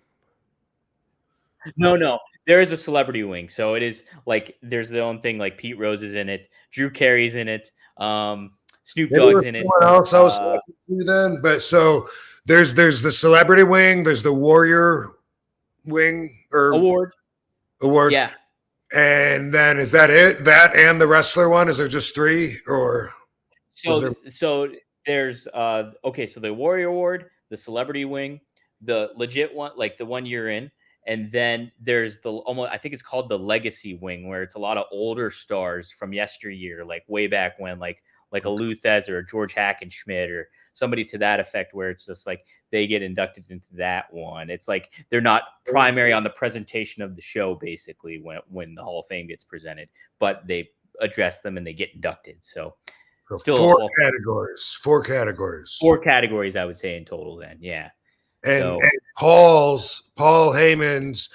No. There is a celebrity wing. So it is like, there's their own thing. Like, Pete Rose is in it. Drew Carey's in it. Snoop Dogg's in it. Else I was then, but so there's the celebrity wing. There's the warrior wing or award. Yeah. And then is that it? That and the wrestler one? Is there just three, or? So there's okay. So the warrior award, the celebrity wing, the legit one, like the one you're in. And then there's I think it's called the legacy wing, where it's a lot of older stars from yesteryear, like way back when, like a Lou Thez or a George Hackenschmidt or somebody to that effect, where it's just like they get inducted into that one. It's like they're not primary on the presentation of the show, basically, when the Hall of Fame gets presented, but they address them and they get inducted. So still four categories, I would say in total then. Yeah. And Paul Heyman's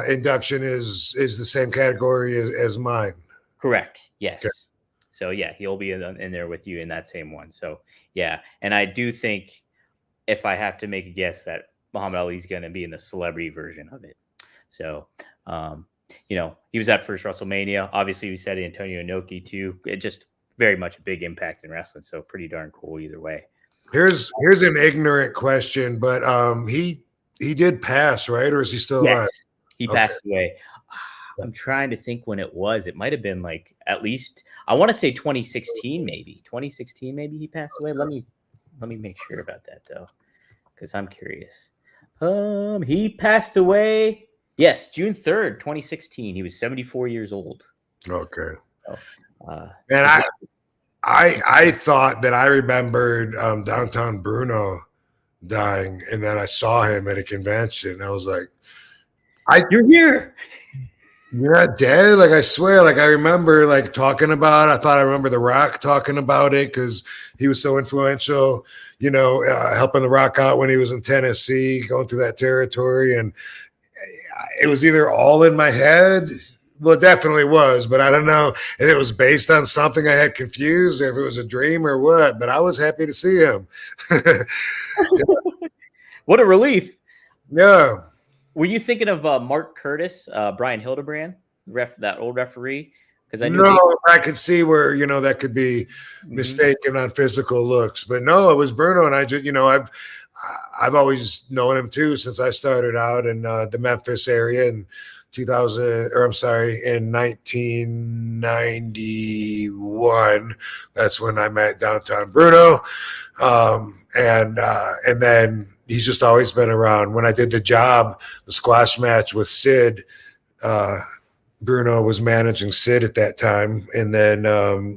induction is the same category as mine. Correct. Yes. Okay. So yeah, he'll be in there with you in that same one. So yeah, and I do think, if I have to make a guess, that Muhammad Ali's going to be in the celebrity version of it. So he was at first WrestleMania. Obviously, we said Antonio Inoki too. It just very much a big impact in wrestling. So pretty darn cool either way. Here's an ignorant question, but he did pass, right? Or is he still alive? He passed away. I'm trying to think when it was. It might have been like, at least, I want to say 2016 maybe. 2016 maybe he passed away. Let me make sure about that though, because I'm curious. He passed away, yes, June 3rd, 2016. He was 74 years old. Okay. So, and I thought that I remembered Downtown Bruno dying, and then I saw him at a convention. I was like, "You're here. You're not dead." Like, I swear, like, I remember, like, talking about it. I thought I remember The Rock talking about it because he was so influential, helping The Rock out when he was in Tennessee, going through that territory. And it was either all in my head. Well, it definitely was, but I don't know if it was based on something I had confused or if it was a dream or what, but I was happy to see him. What a relief. Yeah. Were you thinking of Mark Curtis, Brian Hildebrand, that old referee? Because I could see where, that could be mistaken on physical looks, but no, it was Bruno. And I just, I've always known him too, since I started out in the Memphis area in 1991. That's when I met Downtown Bruno. And then he's just always been around. When I did the squash match with Sid, Bruno was managing Sid at that time. And then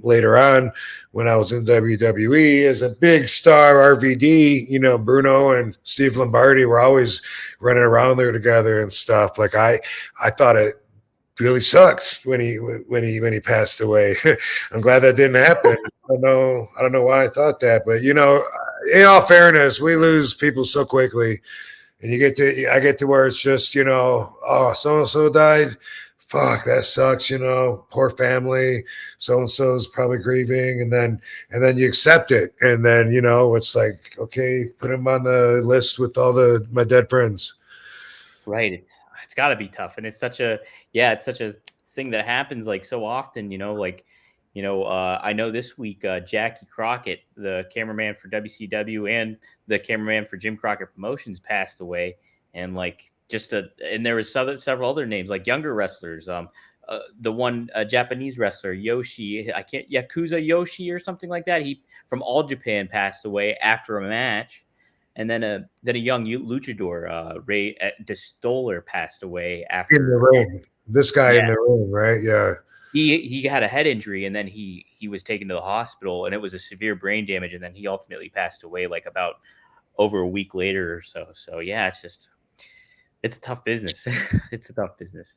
later on, when I was in WWE as a big star RVD, you know, Bruno and Steve Lombardi were always running around there together and stuff. Like I thought it really sucked when he passed away. I'm glad that didn't happen. I don't know why I thought that, but you know, in all fairness, we lose people so quickly, and I get to where it's just, you know, oh, so and so died. Fuck, that sucks, you know, poor family. So and so's probably grieving, and then you accept it, and then you know it's like, okay, put him on the list with all my dead friends. Right. It's got to be tough, and it's such a thing that happens like so often. You know, like I know this week Jackie Crockett, the cameraman for WCW and the cameraman for Jim Crockett Promotions, passed away, and like. And there was several other names like younger wrestlers. The one Japanese wrestler Yoshi, Yakuza Yoshi or something like that. He from All Japan passed away after a match, and then a young luchador Ray DeStoller passed away after in the ring. This guy in the ring, right? Yeah. He had a head injury, and then he was taken to the hospital, and it was a severe brain damage, and then he ultimately passed away like about over a week later or so. So yeah, it's a tough business. It's a tough business.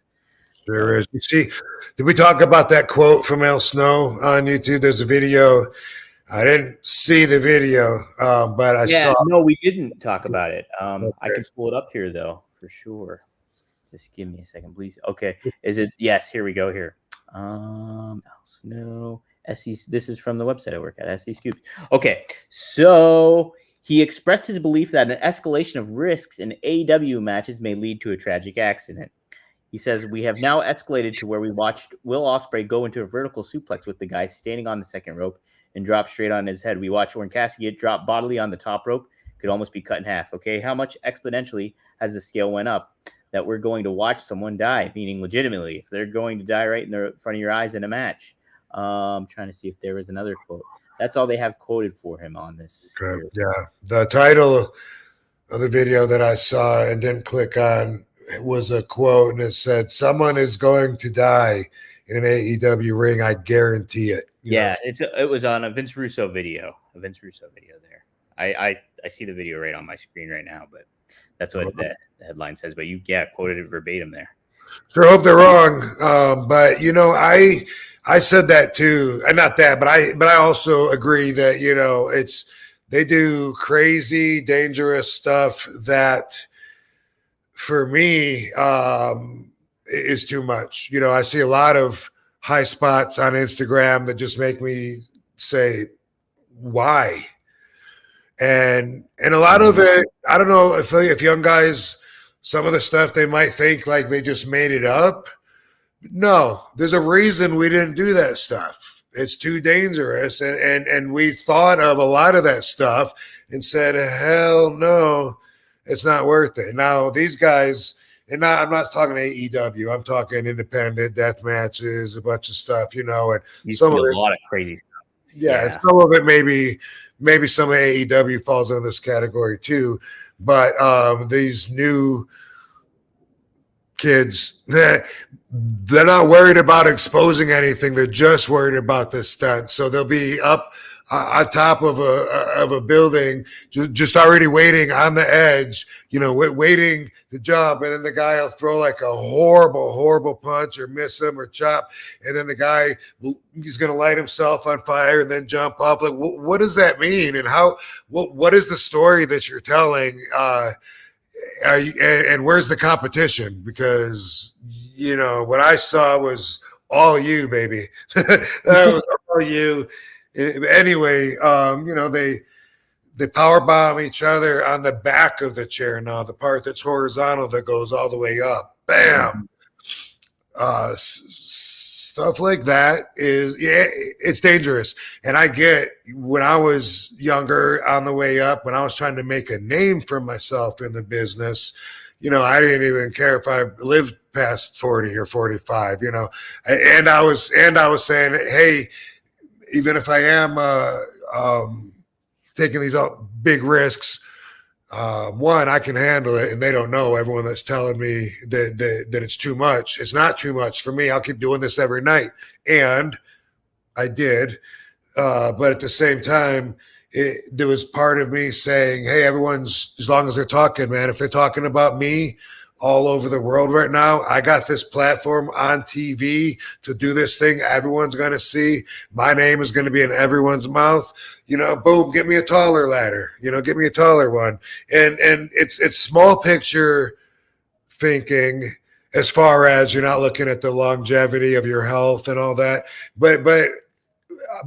There is. You see, did we talk about that quote from Al Snow on YouTube? There's a video. I didn't see the video, but I saw. No, we didn't talk about it. Okay. I can pull it up here though, for sure. Just give me a second, please. Okay. Is it? Yes. Here we go. Here. Al Snow. SC. This is from the website I work at. SC Scoops. Okay. So. He expressed his belief that an escalation of risks in AEW matches may lead to a tragic accident. He says, we have now escalated to where we watched Will Ospreay go into a vertical suplex with the guy standing on the second rope and drop straight on his head. We watched Orange Cassidy get dropped bodily on the top rope, could almost be cut in half. Okay, how much exponentially has the scale went up that we're going to watch someone die, meaning legitimately, if they're going to die right in the front of your eyes in a match. I'm trying to see if there was another quote. That's all they have quoted for him on this. Okay. Yeah. The title of the video that I saw and didn't click on was a quote, and it said, "Someone is going to die in an AEW ring. I guarantee it." Yeah, it was on a Vince Russo video. There. I see the video right on my screen right now, but that's what the headline says. But you quoted it verbatim there. Sure hope they're wrong. But you know, I said that too, and not that, but I also agree that, you know, they do crazy, dangerous stuff that for me is too much. You know, I see a lot of high spots on Instagram that just make me say, why? And a lot of it, I don't know if young guys, some of the stuff they might think like they just made it up. No, there's a reason we didn't do that stuff. It's too dangerous. And we thought of a lot of that stuff and said, hell no, it's not worth it. Now, these guys, and I'm not talking AEW, I'm talking independent death matches, a bunch of stuff, you know, and you some see of a it, lot of crazy stuff. Yeah, and some of it maybe some of AEW falls in this category too. But these new kids, they're not worried about exposing anything. They're just worried about the stunt. So they'll be up on top of a building, just already waiting on the edge, you know, waiting to jump. And then the guy will throw like a horrible punch or miss him or chop. And then the guy, he's going to light himself on fire and then jump off. Like, what does that mean? And what is the story that you're telling? And where's the competition? Because, you know, what I saw was all you, baby. That was all you. Anyway, you know, they power bomb each other on the back of the chair now, the part that's horizontal that goes all the way up. Bam. Stuff like that it's dangerous. And I get, when I was younger on the way up, when I was trying to make a name for myself in the business, you know, I didn't even care if I lived past 40 or 45, you know, and I was saying, hey, even if I am taking these big risks, one, I can handle it, and they don't know. Everyone that's telling me that it's too much, it's not too much for me. I'll keep doing this every night, and I did. But at the same time, there was part of me saying, "Hey, everyone's as long as they're talking, man. If they're talking about me all over the world right now, I got this platform on TV to do this thing. Everyone's going to see. My name is going to be in everyone's mouth. Boom, get me a taller ladder. Get me a taller one." And it's small picture thinking as far as you're not looking at the longevity of your health and all that. But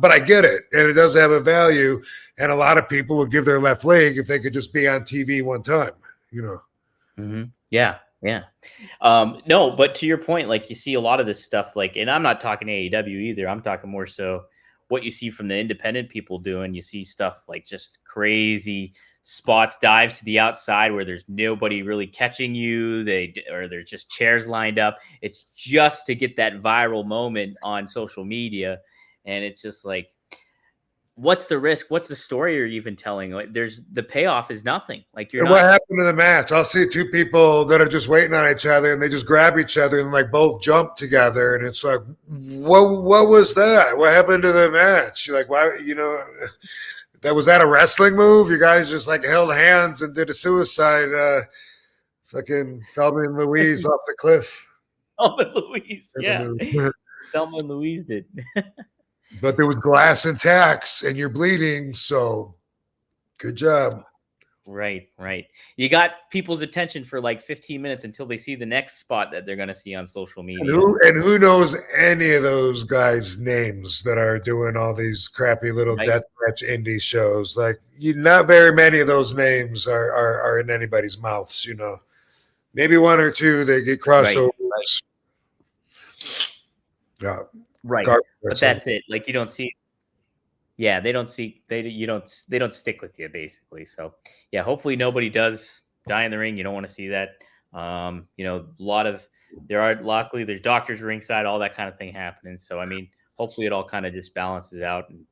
I get it, and it does have a value. And a lot of people would give their left leg if they could just be on TV one time. Mm-hmm. Yeah. No, but to your point, like you see a lot of this stuff, like, and I'm not talking AEW either. I'm talking more so what you see from the independent people doing. You see stuff like just crazy spots, dives to the outside where there's nobody really catching you. Or there's just chairs lined up. It's just to get that viral moment on social media. And it's just like, what's the risk? What's the story you're even telling? Like, the payoff is nothing. Like what happened to the match? I'll see two people that are just waiting on each other, and they just grab each other and like both jump together, and it's like, what was that? What happened to the match? Like, why? Was that a wrestling move? You guys just like held hands and did a suicide, fucking Thelma and Louise off the cliff. Thelma and Louise, yeah. Thelma and Louise did. But there was glass and tacks, and you're bleeding, so good job. Right. You got people's attention for like 15 minutes until they see the next spot that they're going to see on social media. And who knows any of those guys' names that are doing all these crappy little deathmatch indie shows? Like, not very many of those names are in anybody's mouths, Maybe one or two that get crossovers. Right. Yeah. Right. But that's it. Like, you don't see. Yeah, they don't stick with you, basically. So yeah, hopefully nobody does die in the ring. You don't want to see that. Luckily there's doctors ringside, all that kind of thing happening. So I mean, hopefully it all kind of just balances out, and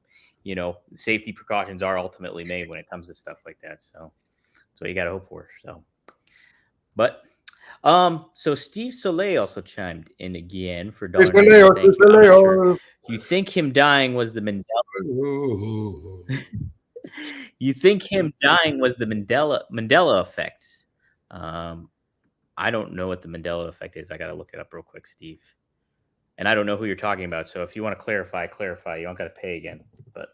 safety precautions are ultimately made when it comes to stuff like that. So that's what you got to hope for. So, but so Steve Soleil also chimed in again for $1. You think him dying was the Mandela? You think him dying was the Mandela effect? I don't know what the Mandela effect is. I got to look it up real quick, Steve. And I don't know who you're talking about. So if you want to clarify. You don't got to pay again. But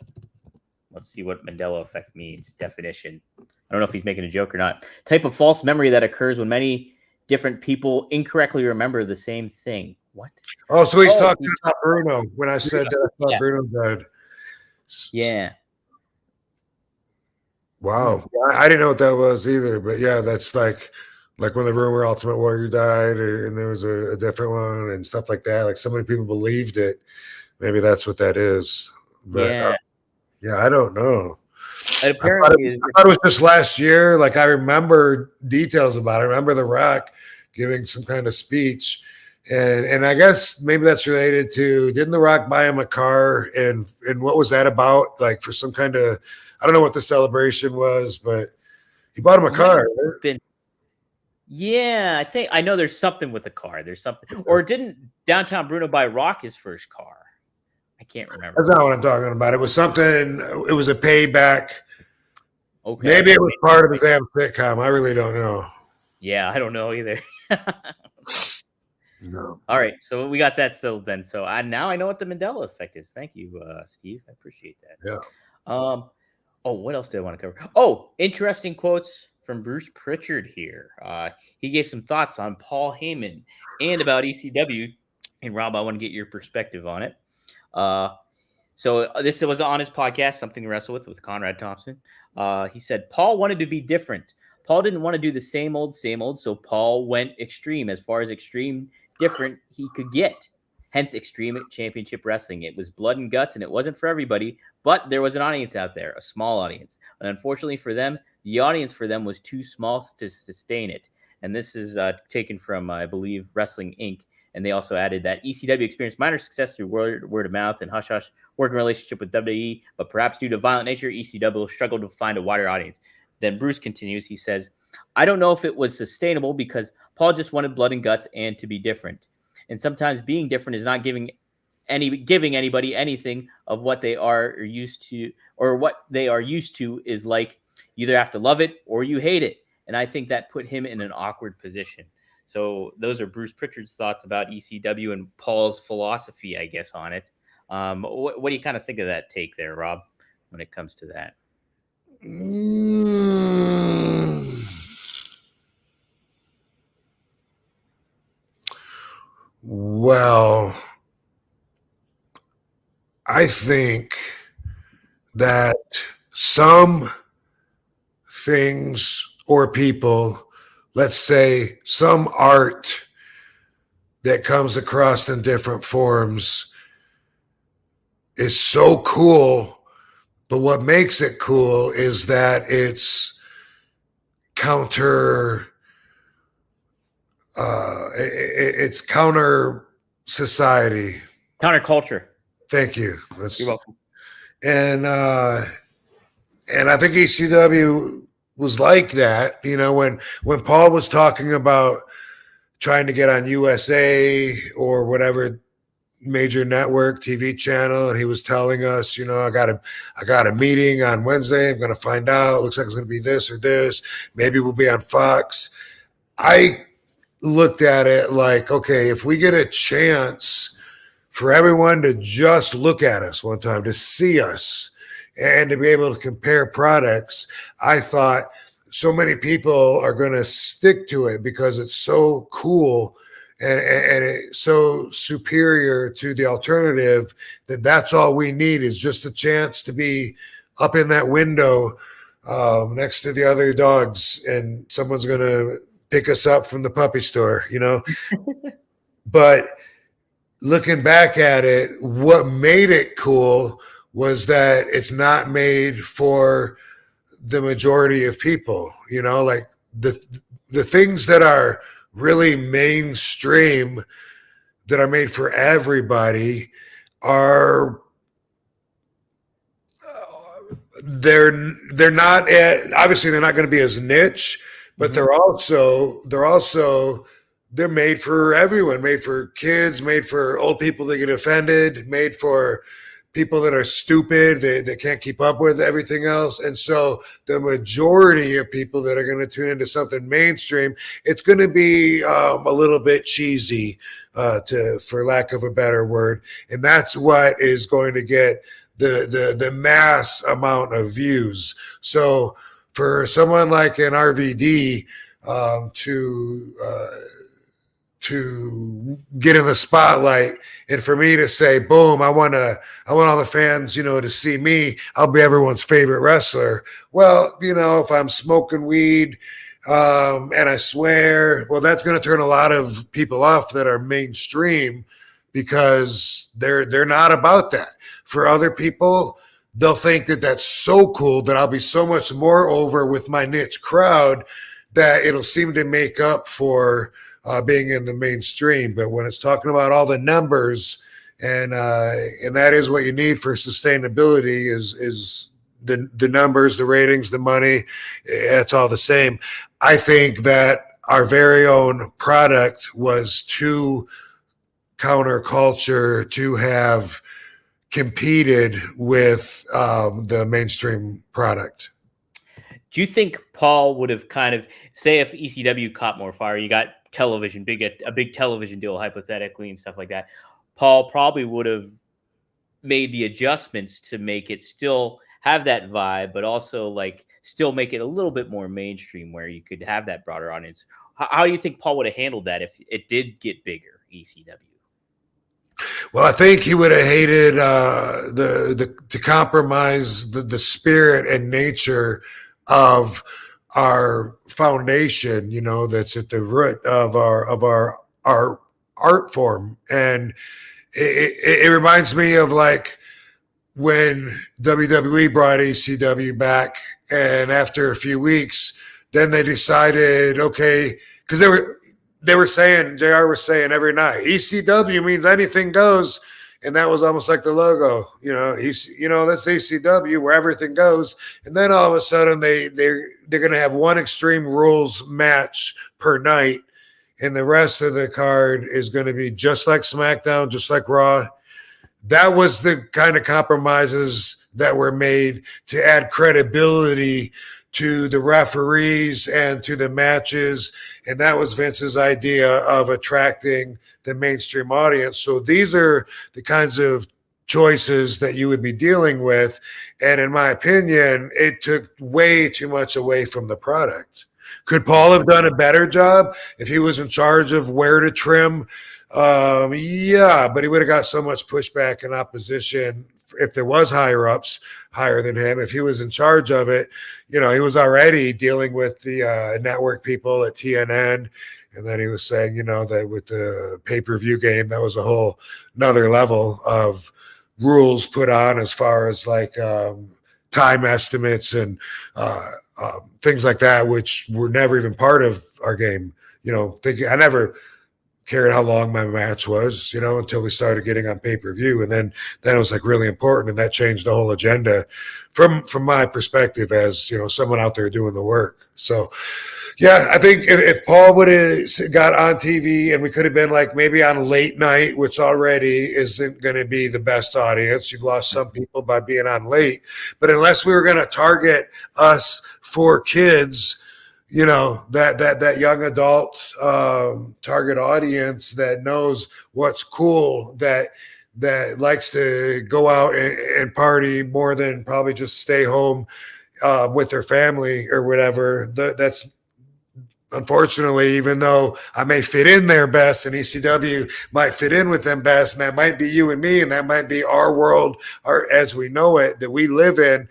let's see what Mandela effect means. Definition. I don't know if he's making a joke or not. Type of false memory that occurs when many different people incorrectly remember the same thing. What? Oh, so he's talking about Bruno when I said that I thought Bruno died. Yeah. Wow. I didn't know what that was either. But yeah, that's like when the rumor Ultimate Warrior died, and there was a different one and stuff like that. Like, so many people believed it. Maybe that's what that is. But I don't know. And apparently, I thought it was just last year. Like, I remember details about it. I remember The Rock giving some kind of speech. And I guess maybe that's related to, didn't The Rock buy him a car? And what was that about? Like, for some kind of, I don't know what the celebration was, but he bought him a car. Yeah, I know there's something with the car. There's something. Or didn't Downtown Bruno buy Rock his first car? I can't remember. That's not what I'm talking about. It was something, it was a payback. Okay. Maybe it was part of the damn sitcom. I really don't know. Yeah, I don't know either. No. All right, so we got that settled then. So now I know what the Mandela effect is. Thank you, Steve. I appreciate that. Yeah. What else do I want to cover? Oh, interesting quotes from Bruce Pritchard here. He gave some thoughts on Paul Heyman and about ECW. And Rob, I want to get your perspective on it. So this was on his podcast, Something to Wrestle with Conrad Thompson. He said Paul wanted to be different. Paul didn't want to do the same old, so Paul went extreme, as far as extreme different he could get. Hence Extreme Championship Wrestling. It was blood and guts, and it wasn't for everybody, but there was an audience out there, a small audience. And unfortunately for them, the audience for them was too small to sustain it. And this is taken from, I believe, Wrestling Inc. And they also added that ECW experienced minor success through word of mouth and hush-hush working relationship with WWE, but perhaps due to violent nature, ECW struggled to find a wider audience. Then Bruce continues. He says, I don't know if it was sustainable because Paul just wanted blood and guts and to be different. And sometimes being different is not giving anybody anything of what they are used to, or what they are used to is like you either have to love it or you hate it. And I think that put him in an awkward position. So those are Bruce Pritchard's thoughts about ECW and Paul's philosophy, I guess, on it. What do you kind of think of that take there, Rob, when it comes to that? Well, I think that some things or people, let's say some art that comes across in different forms, is so cool. But what makes it cool is that it's it's counter society. Counterculture. Thank you. You're welcome. And I think ECW was like that, when Paul was talking about trying to get on USA or whatever major network TV channel, and he was telling us, I got a meeting on Wednesday. I'm going to find out. Looks like it's going to be this or this. Maybe we'll be on Fox. I looked at it like, okay, if we get a chance for everyone to just look at us one time, to see us, and to be able to compare products, I thought so many people are going to stick to it because it's so cool and it's so superior to the alternative that's all we need is just a chance to be up in that window next to the other dogs, and someone's going to pick us up from the puppy store, But looking back at it, what made it cool was that it's not made for the majority of people, like the things that are really mainstream that are made for everybody are they're not obviously they're not going to be as niche, but they're made for everyone, made for kids, made for old people that get offended, made for people that are stupid, they can't keep up with everything else. And so the majority of people that are going to tune into something mainstream, it's going to be a little bit cheesy, for lack of a better word. And that's what is going to get the mass amount of views. So for someone like an RVD to get in the spotlight, and for me to say, boom, I want all the fans, to see me, I'll be everyone's favorite wrestler. Well, if I'm smoking weed, and I swear, well, that's going to turn a lot of people off that are mainstream because they're not about that. For other people, they'll think that that's so cool that I'll be so much more over with my niche crowd that it'll seem to make up for being in the mainstream. But when it's talking about all the numbers, and that is what you need for sustainability is the numbers, the ratings, the money, it's all the same. I think that our very own product was too counterculture to have competed with the mainstream product. Do you think Paul would have kind of, say if ECW caught more fire, you got television, a big television deal hypothetically and stuff like that, Paul probably would have made the adjustments to make it still have that vibe, but also like still make it a little bit more mainstream where you could have that broader audience. How do you think Paul would have handled that if it did get bigger, ECW? Well, I think he would have hated to compromise the spirit and nature of our foundation, that's at the root of our art form. And it reminds me of like when WWE brought ECW back, and after a few weeks, then they decided, okay, because they were saying, JR was saying every night, ECW means anything goes. and that was almost like the logo. That's ECW where everything goes. And then all of a sudden they're going to have one Extreme Rules match per night, and the rest of the card is going to be just like SmackDown, just like Raw. That was the kind of compromises that were made to add credibility to the referees and to the matches. And that was Vince's idea of attracting the mainstream audience. So these are the kinds of choices that you would be dealing with. And in my opinion, it took way too much away from the product. Could Paul have done a better job if he was in charge of where to trim? Yeah, but he would have got so much pushback and opposition if there was higher ups higher than him. If he was in charge of it, he was already dealing with the network people at TNN. And then he was saying, that with the pay-per-view game, that was a whole another level of rules put on as far as like time estimates and things like that, which were never even part of our game. I never cared how long my match was, until we started getting on pay-per-view. And then it was like really important. And that changed the whole agenda from my perspective as, someone out there doing the work. So yeah, I think if Paul would have got on TV and we could have been like maybe on late night, which already isn't going to be the best audience. You've lost some people by being on late, but unless we were going to target us for kids, that young adult target audience that knows what's cool, that likes to go out and party more than probably just stay home with their family or whatever. That's unfortunately, even though I may fit in there best and ECW might fit in with them best, and that might be you and me, and that might be our world as we know it that we live in,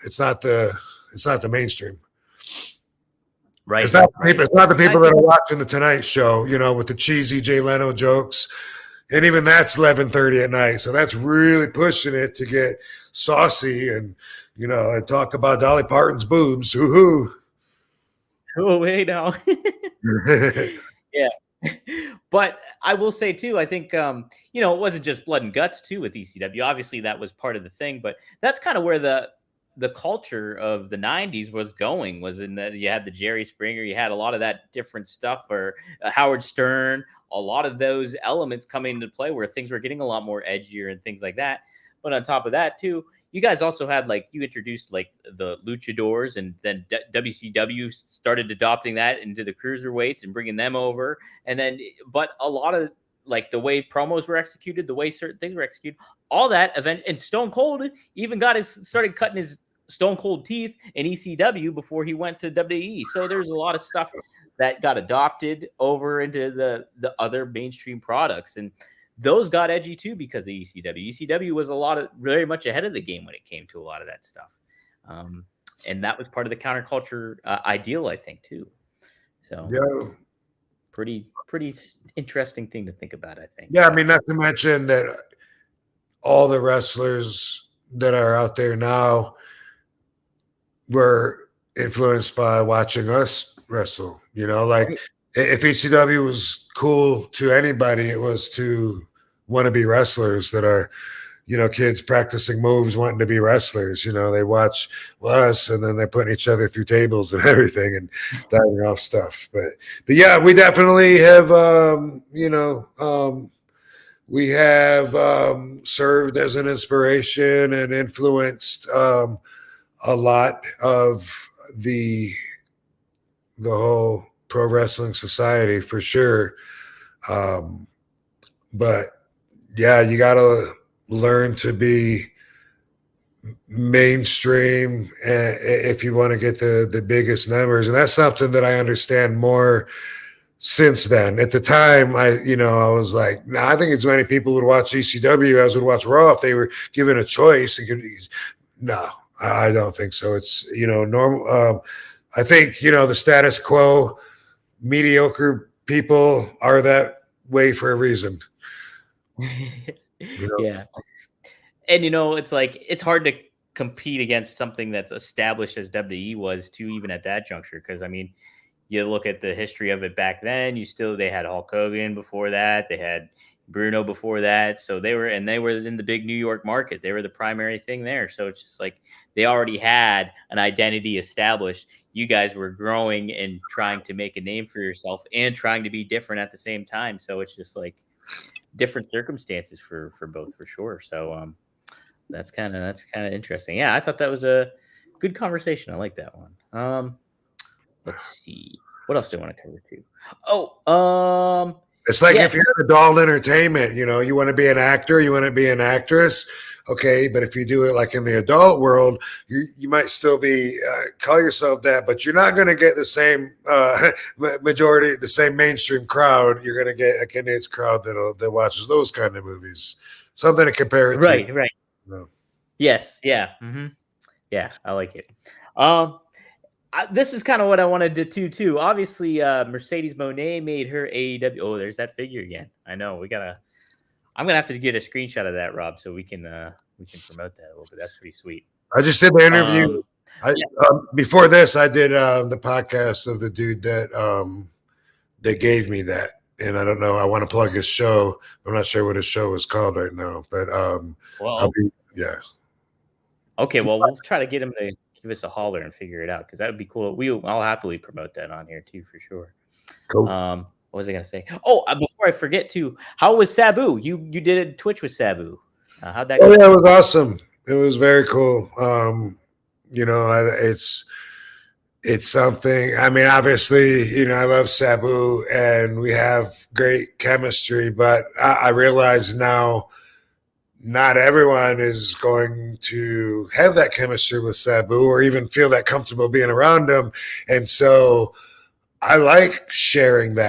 it's not the mainstream. Right. It's not the people that are watching the Tonight Show, with the cheesy Jay Leno jokes. And even that's 11:30 at night. So that's really pushing it to get saucy and, and talk about Dolly Parton's boobs. Woohoo. Oh, wait, now. Yeah. But I will say, too, I think, it wasn't just blood and guts, too, with ECW. Obviously, that was part of the thing. But that's kind of where the culture of the 90s was going, was in that you had the Jerry Springer, you had a lot of that different stuff, or Howard Stern, a lot of those elements coming into play where things were getting a lot more edgier and things like that. But on top of that, too, you guys also had, you introduced the luchadors, and then WCW started adopting that into the cruiserweights and bringing them over. And then, but a lot of the way promos were executed, the way certain things were executed, all that event, and Stone Cold even started cutting his Stone Cold teeth in ECW before he went to WWE. So there's a lot of stuff that got adopted over into the other mainstream products, and those got edgy too because of ECW. ECW was very much ahead of the game when it came to a lot of that stuff, and that was part of the counterculture ideal, I think, too. So yeah, pretty interesting thing to think about, I think. Yeah, I mean, not to mention that all the wrestlers that are out there now were influenced by watching us wrestle. If ECW was cool to anybody, it was to wannabe wrestlers that are, kids practicing moves, wanting to be wrestlers. They watch us, and then they're putting each other through tables and everything and diving off stuff. But yeah, we definitely have, we have served as an inspiration and influenced a lot of the whole pro wrestling society for sure. But yeah, you got to learn to be mainstream if you want to get the biggest numbers. And that's something that I understand more since then. At the time, I was like, I think as many people would watch ECW as would watch Raw if they were given a choice. No, I don't think so. It's, normal. I think, the status quo, mediocre people are that way for a reason. Yeah. And, it's hard to compete against something that's established as WWE was too, even at that juncture. Because, you look at the history of it back then, they had Hulk Hogan before that. They had, Bruno before that. So they were in the big New York market. They were the primary thing there. So it's just like they already had an identity established. You guys were growing and trying to make a name for yourself and trying to be different at the same time. So it's just like different circumstances for both, for sure. So that's kind of interesting. Yeah, I thought that was a good conversation. I like that one. Let's see. What else do I want to cover too? Oh, It's like yes. if you're adult entertainment, you want to be an actor, you want to be an actress, okay. But if you do it like in the adult world, you might still be call yourself that, but you're not going to get the same majority, the same mainstream crowd. You're going to get a Canadian crowd that watches those kind of movies. Something to compare it to. Right. No. Yes. Yeah. Yeah, I like it. This is kind of what I wanted to do too. Obviously, Mercedes Moné made her AEW. Oh, there's that figure again. I know. I'm gonna have to get a screenshot of that, Rob, so we can promote that a little bit. That's pretty sweet. I just did the interview. Before this, I did the podcast of the dude that gave me that, and I don't know. I want to plug his show. I'm not sure what his show is called right now, but yeah. Okay, well, we'll try to get him to give us a holler and figure it out, because that would be cool. I'll happily promote that on here too, for sure. Cool. What was I gonna say? Oh, before I forget too, how was Sabu? You did a Twitch with Sabu. How'd that go? Oh yeah, it was awesome. It was very cool. It's something. I mean, obviously, I love Sabu and we have great chemistry, but I realize now not everyone is going to have that chemistry with Sabu or even feel that comfortable being around him. And so I like sharing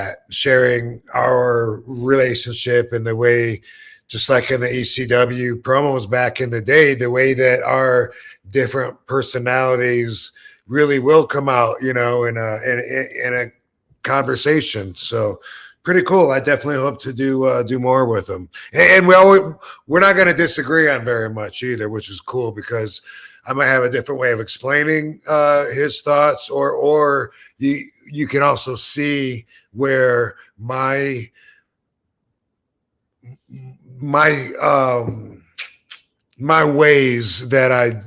our relationship and the way, just like in the ECW promos back in the day, the way that our different personalities really will come out, in a conversation. So pretty cool. I definitely hope to do more with him. And we're not going to disagree on very much either, which is cool because I might have a different way of explaining his thoughts, or you can also see where my ways that I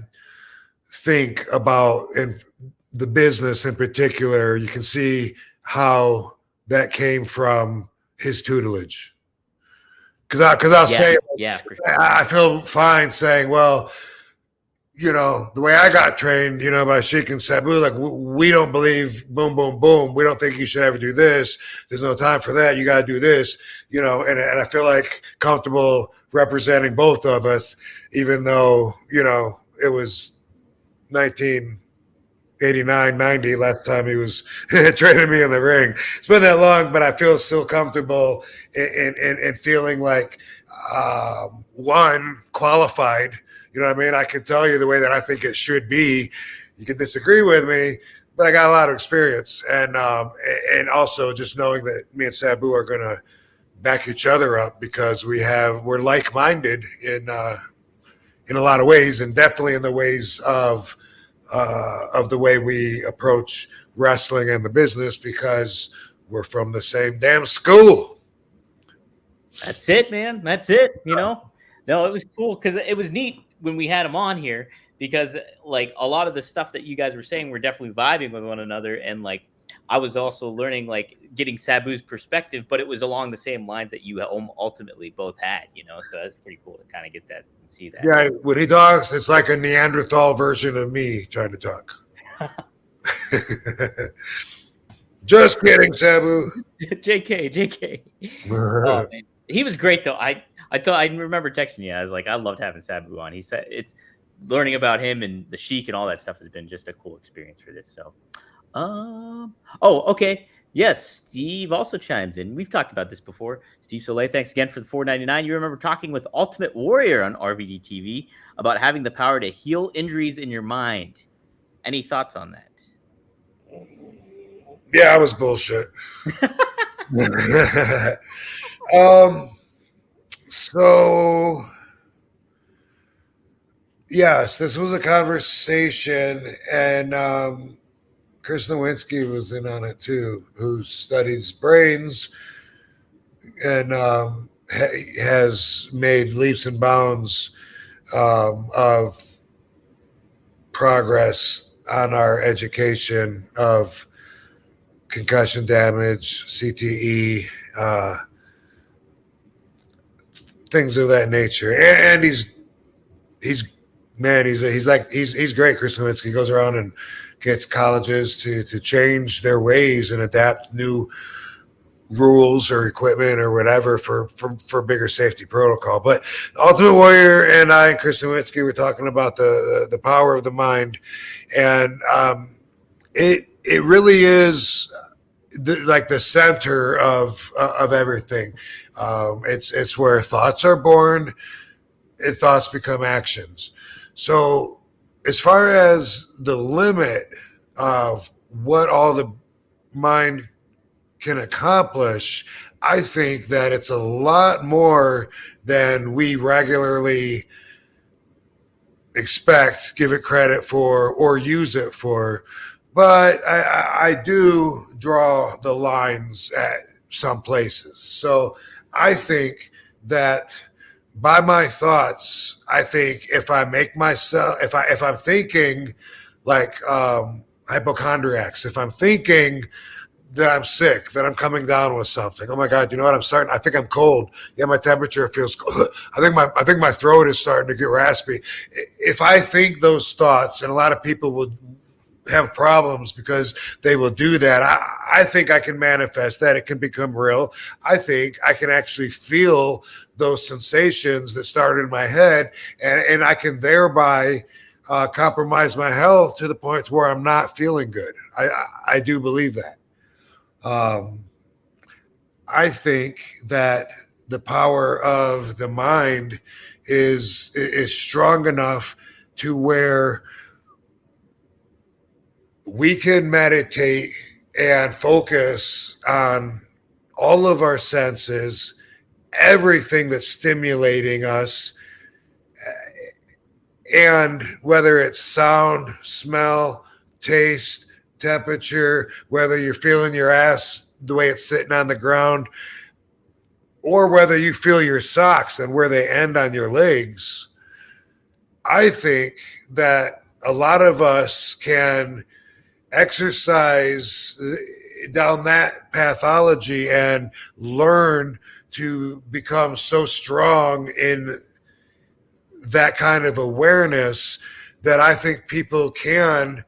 think about in the business in particular, you can see how that came from his tutelage. Because I'll say, I feel fine saying, well, the way I got trained, by Sheik and Sabu, like we don't believe boom, boom, boom. We don't think you should ever do this. There's no time for that. You got to do this, and I feel like comfortable representing both of us, even though, it was 1989, 90 last time he was training me in the ring. It's been that long, but I feel still comfortable in feeling like one, qualified. You know what I mean? I can tell you the way that I think it should be. You can disagree with me, but I got a lot of experience, and also just knowing that me and Sabu are going to back each other up because we're like-minded in a lot of ways, and definitely in the ways of the way we approach wrestling and the business, because we're from the same damn school. That's it, man. That's it. No, it was cool because it was neat when we had him on here, because like a lot of the stuff that you guys were saying, we're definitely vibing with one another. And like, I was also learning, like getting Sabu's perspective, but it was along the same lines that you ultimately both had, so that's pretty cool to kind of get that and see that. Yeah. When he talks, it's like a Neanderthal version of me trying to talk. Just kidding, Sabu. JK. Oh, man. He was great though. I remember texting you. I was like, I loved having Sabu on. He said it's learning about him and the Sheik and all that stuff has been just a cool experience for this. So, okay. Yes, Steve also chimes in. We've talked about this before. Steve Soleil, thanks again for the $4.99. You remember talking with Ultimate Warrior on RVD TV about having the power to heal injuries in your mind. Any thoughts on that? Yeah, I was bullshit. So, yes, this was a conversation, and Chris Nowinski was in on it too, who studies brains, and has made leaps and bounds of progress on our education of concussion damage, CTE, things of that nature. And he's great. Chris Nowinski goes around and gets colleges to change their ways and adapt new rules or equipment or whatever for bigger safety protocol. But Ultimate Warrior and I and Chris Nowinski were talking about the power of the mind, and it really is like the center of everything. It's where thoughts are born and thoughts become actions. So as far as the limit of what all the mind can accomplish, I think that it's a lot more than we regularly expect, give it credit for, or use it for. But I do draw the lines at some places. So I think that by my thoughts, I think if I make myself, if I'm thinking like hypochondriacs, if I'm thinking that I'm sick, that I'm coming down with something. Oh my God, you know what? I think I'm cold. Yeah, my temperature feels cold. I think my throat is starting to get raspy. If I think those thoughts, and a lot of people will have problems because they will do that. I think I can manifest that. It can become real. I think I can actually feel those sensations that start in my head, and I can thereby compromise my health to the point where I'm not feeling good. I do believe that. I think that the power of the mind is strong enough to where we can meditate and focus on all of our senses, everything that's stimulating us, and whether it's sound, smell, taste, temperature, whether you're feeling your ass the way it's sitting on the ground, or whether you feel your socks and where they end on your legs. I think that a lot of us can exercise down that pathology and learn to become so strong in that kind of awareness that I think people can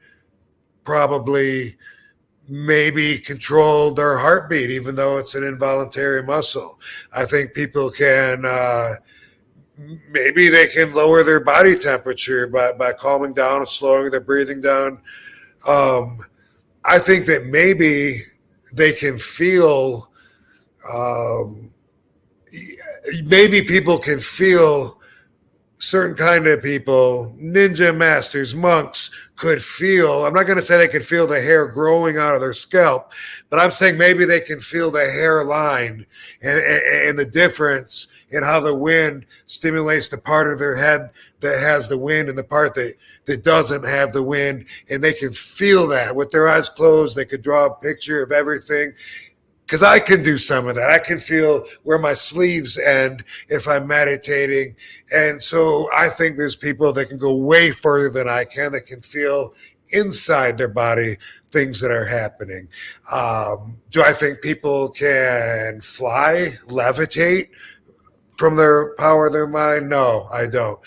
probably maybe control their heartbeat, even though it's an involuntary muscle. I think people can maybe they can lower their body temperature by calming down and slowing their breathing down. I think that maybe they can feel, maybe people can feel, certain kind of people, ninja masters, monks, could feel, I'm not going to say they could feel the hair growing out of their scalp, but I'm saying maybe they can feel the hairline and the difference in how the wind stimulates the part of their head that has the wind and the part that doesn't have the wind. And they can feel that with their eyes closed. They could draw a picture of everything. Because I can do some of that. I can feel where my sleeves end if I'm meditating. And so I think there's people that can go way further than I can, that can feel inside their body things that are happening. Do I think people can fly, levitate from their power of their mind? No, I don't.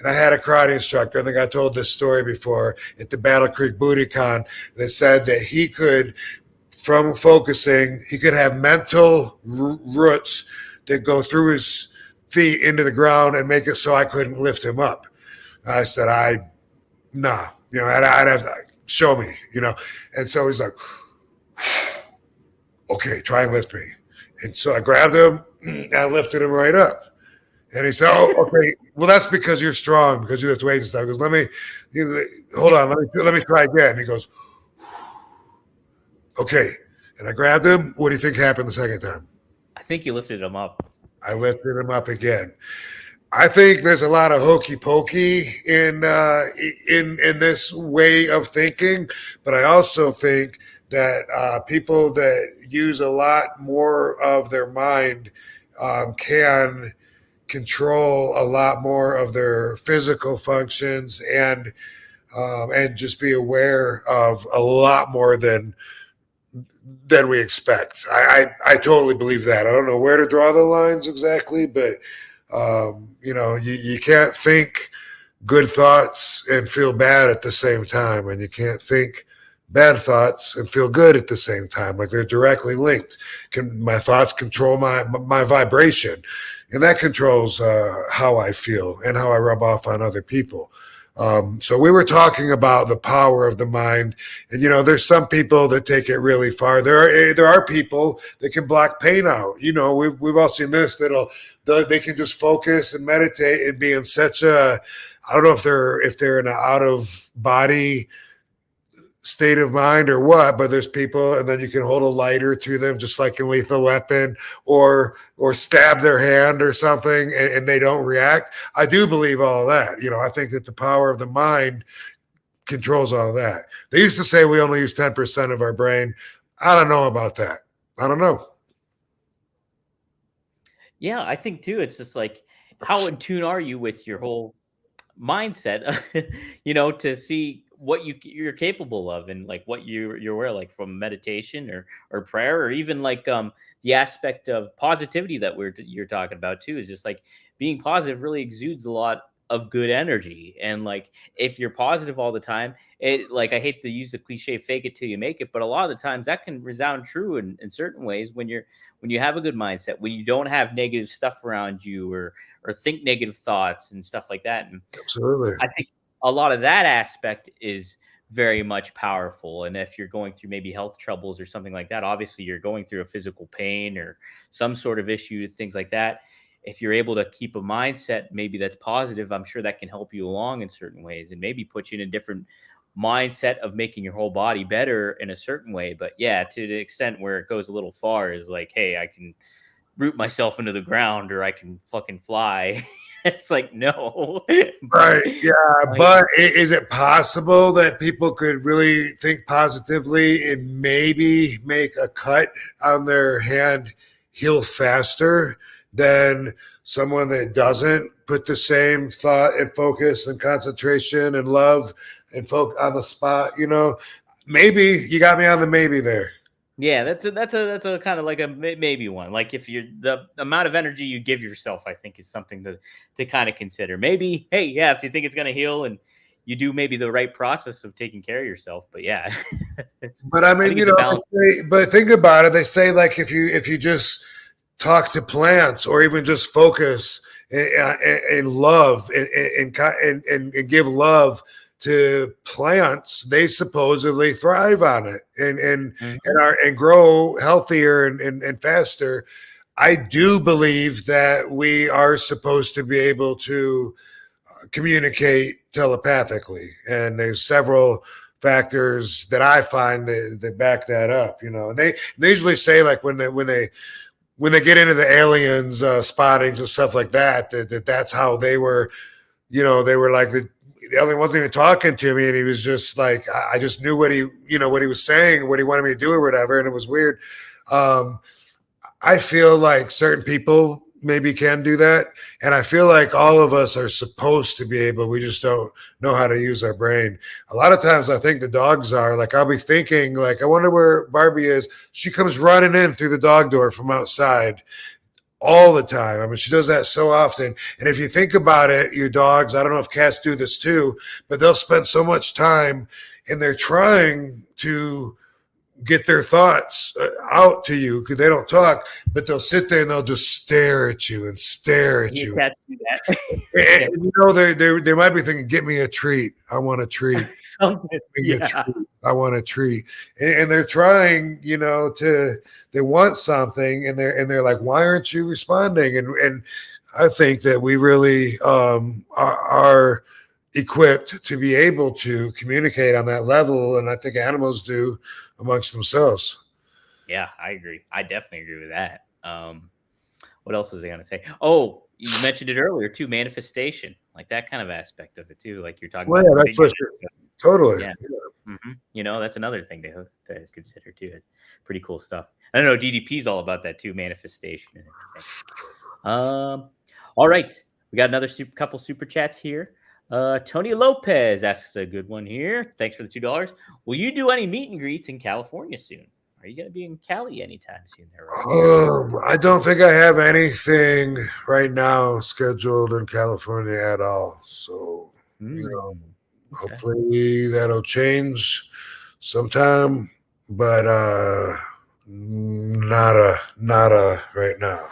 And I had a karate instructor, I think I told this story before, at the Battle Creek Budokan, that said that he could, from focusing, he could have mental roots that go through his feet into the ground and make it so I couldn't lift him up. I said, nah, I'd have to show me, And so he's like, okay, try and lift me. And so I grabbed him and I lifted him right up. And he said, oh, okay, well, that's because you're strong, because you lift weights and stuff. He goes, hold on, let me try again. And he goes, okay. And I grabbed him. What do you think happened the second time? I think you lifted him up. I lifted him up again. I think there's a lot of hokey pokey in this way of thinking, but I also think that people that use a lot more of their mind can control a lot more of their physical functions and just be aware of a lot more than we expect. I totally believe that. I don't know where to draw the lines exactly, but you can't think good thoughts and feel bad at the same time, and you can't think bad thoughts and feel good at the same time. Like they're directly linked. My thoughts control my vibration, and that controls how I feel and how I rub off on other people. So we were talking about the power of the mind, and there's some people that take it really far. There are people that can block pain out. We've all seen this. They can just focus and meditate and be in such a, I don't know if they're in an out of body state of mind or what, but there's people, and then you can hold a lighter to them, just like in Lethal Weapon, or stab their hand or something, and they don't react. I do believe all of that. I think that the power of the mind controls all of that. They used to say we only use 10% of our brain. I don't know about that. I don't know. Yeah, I think too. It's just like, how in tune are you with your whole mindset, to see what you're capable of, and like what you're aware, like from meditation or prayer, or even like the aspect of positivity that you're talking about too, is just like being positive really exudes a lot of good energy. And like if you're positive all the time, it, like, I hate to use the cliche fake it till you make it, but a lot of the times that can resound true in certain ways when you have a good mindset, when you don't have negative stuff around you, or think negative thoughts and stuff like that. And Absolutely. I think a lot of that aspect is very much powerful. And if you're going through maybe health troubles or something like that, obviously you're going through a physical pain or some sort of issue, things like that. If you're able to keep a mindset maybe that's positive, I'm sure that can help you along in certain ways, and maybe put you in a different mindset of making your whole body better in a certain way. But yeah, to the extent where it goes a little far is like, hey, I can root myself into the ground, or I can fucking fly. It's like, no. Right. Yeah. But is it possible that people could really think positively and maybe make a cut on their hand heal faster than someone that doesn't put the same thought and focus and concentration and love and focus on the spot? Maybe you got me on the maybe there. Yeah, that's a kind of like a maybe one. Like if you're the amount of energy you give yourself, I think is something to kind of consider. Maybe, hey, yeah, if you think it's gonna heal and you do maybe the right process of taking care of yourself. But yeah, but I mean, but think about it. They say like if you just talk to plants, or even just focus and love and give love to plants, they supposedly thrive on it and grow healthier and faster. I do believe that we are supposed to be able to communicate telepathically, and there's several factors that I find that back that up. And they usually say like when they get into the aliens spottings and stuff like that's how they were. They were like the alien wasn't even talking to me, and he was just like, I just knew what he was saying, what he wanted me to do or whatever, and it was weird. I feel like certain people maybe can do that, and I feel like all of us are supposed to be able. We just don't know how to use our brain. A lot of times, I think the dogs are like, I'll be thinking like, I wonder where Barbie is. She comes running in through the dog door from outside all the time. I mean, she does that so often. And if you think about it, your dogs, I don't know if cats do this too, but they'll spend so much time and they're trying to get their thoughts out to you because they don't talk, but they'll sit there and they'll just stare at you and stare at you. Cats do that. And, they might be thinking, get me a treat. I want a treat. Something. Yeah. I want a treat. And they're trying, they want something, and they're like, why aren't you responding? And I think that we really are equipped to be able to communicate on that level, and I think animals do amongst themselves. Yeah, I agree. I definitely agree with that. What else was I going to say? Oh, you mentioned it earlier too, manifestation, like that kind of aspect of it too, like you're talking about. Yeah, that's for sure. Totally. Yeah. You know, that's another thing to consider too. It's pretty cool stuff. I don't know. DDP's all about that too, manifestation and everything. All right, we got another couple super chats here. Tony Lopez asks a good one here. Thanks for the $2. Will you do any meet and greets in California soon? Are you going to be in Cali anytime soon? There, I don't think I have anything right now scheduled in California at all. So, hopefully that'll change sometime, but not right now.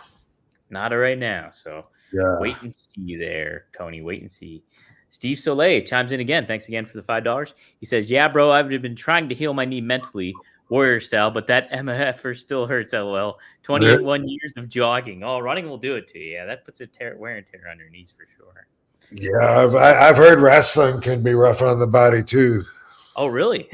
Not right now. So wait and see there, Tony. Wait and see. Steve Soleil chimes in again. Thanks again for the $5. He says, "Yeah, bro, I've been trying to heal my knee mentally, warrior style, but that MFR still hurts. LOL. 21 years of jogging. Oh, running will do it to you. Yeah, that puts a wear and tear on your knees for sure." Yeah, I've heard wrestling can be rough on the body too. Oh, really?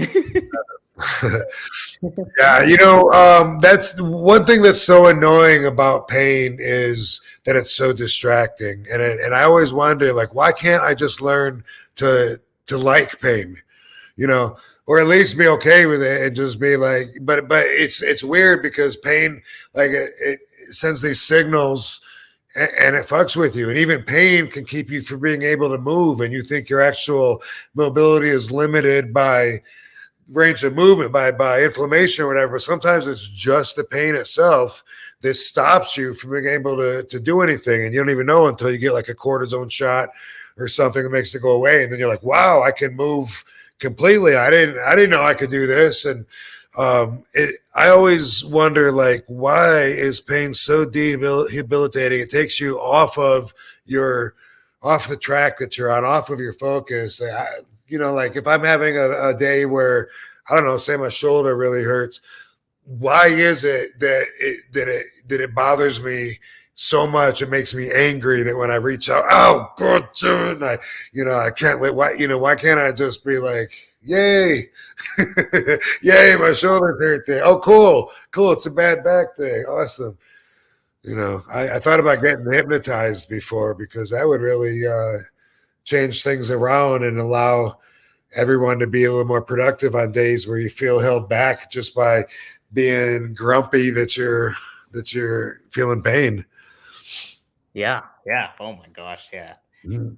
Yeah, that's one thing that's so annoying about pain is that it's so distracting, and I always wonder, like, why can't I just learn to like pain, or at least be okay with it and just be like, but it's weird because pain, like, it sends these signals and it fucks with you, and even pain can keep you from being able to move, and you think your actual mobility is limited by range of movement, by inflammation or whatever. Sometimes it's just the pain itself that stops you from being able to do anything, and you don't even know until you get like a cortisone shot or something that makes it go away, and then you're like, wow, I can move completely. I didn't know I could do this. And I always wonder, like, why is pain so debilitating? It takes you off the track that you're on, off of your focus. Like if I'm having a day where, I don't know, say my shoulder really hurts, why is it that it bothers me so much? It makes me angry that when I reach out, oh God, and I can't let, why can't I just be like, yay, yay, my shoulder hurt there. Oh, cool. It's a bad back day. Awesome. I thought about getting hypnotized before, because that would really change things around and allow everyone to be a little more productive on days where you feel held back just by being grumpy that you're feeling pain. Yeah. Oh my gosh. Yeah. A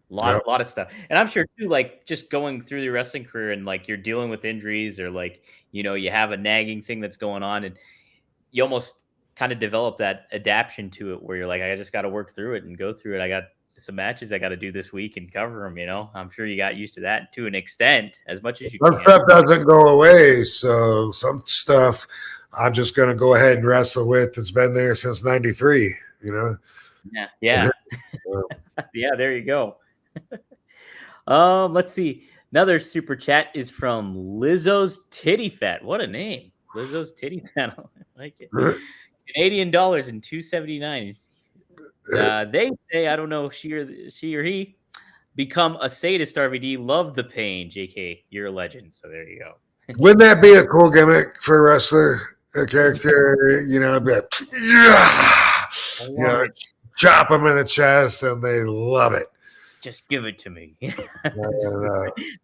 lot of stuff. And I'm sure too, like, just going through your wrestling career and like you're dealing with injuries, or like, you have a nagging thing that's going on, and you almost kind of develop that adaptation to it where you're like, I just got to work through it and go through it. I got some matches I got to do this week and cover them. I'm sure you got used to that to an extent, as much as you can. Some stuff doesn't go away. So some stuff I'm just going to go ahead and wrestle with. It's been there since 93, Yeah. Yeah, there you go. Let's see. Another super chat is from Lizzo's Titty Fat. What a name. Lizzo's Titty Fat. I like it. Canadian dollars and $2.79. They say, I don't know, she or he, become a sadist. RVD, love the pain. JK, you're a legend. So there you go. Wouldn't that be a cool gimmick for a wrestler, a character? Be like, chop them in the chest, and they love it. Just give it to me.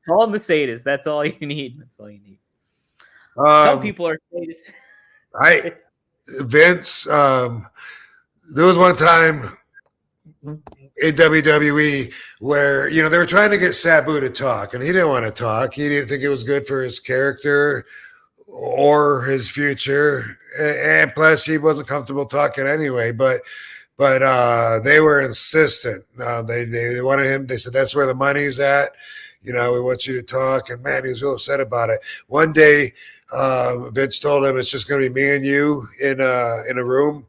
Call him the sadist. That's all you need. Some people are sadists. Vince, there was one time in WWE where, they were trying to get Sabu to talk, and he didn't want to talk. He didn't think it was good for his character or his future. And plus, he wasn't comfortable talking anyway. But they were insistent. They wanted him. They said, that's where the money's at. We want you to talk. And man, he was real upset about it. One day, Vince told him, it's just going to be me and you in a room.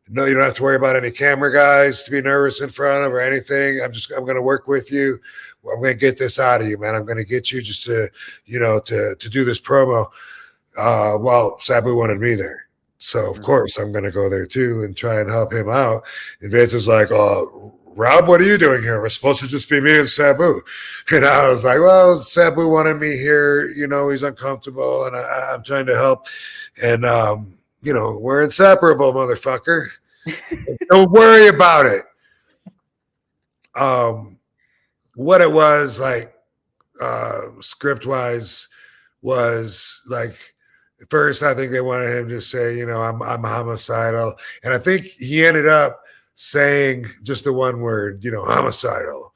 No, you don't have to worry about any camera guys to be nervous in front of or anything. I'm going to work with you. I'm going to get this out of you, man. I'm going to get you just to do this promo. Well, Sabu wanted me there. So, of course, I'm going to go there too and try and help him out. And Vince was like, Rob, what are you doing here? We're supposed to just be me and Sabu. And I was like, well, Sabu wanted me here. He's uncomfortable, and I'm trying to help. And, we're inseparable, motherfucker. Don't worry about it. What it was, like, script-wise, was like, at first I think they wanted him to say, I'm homicidal. And I think he ended up saying just the one word, homicidal,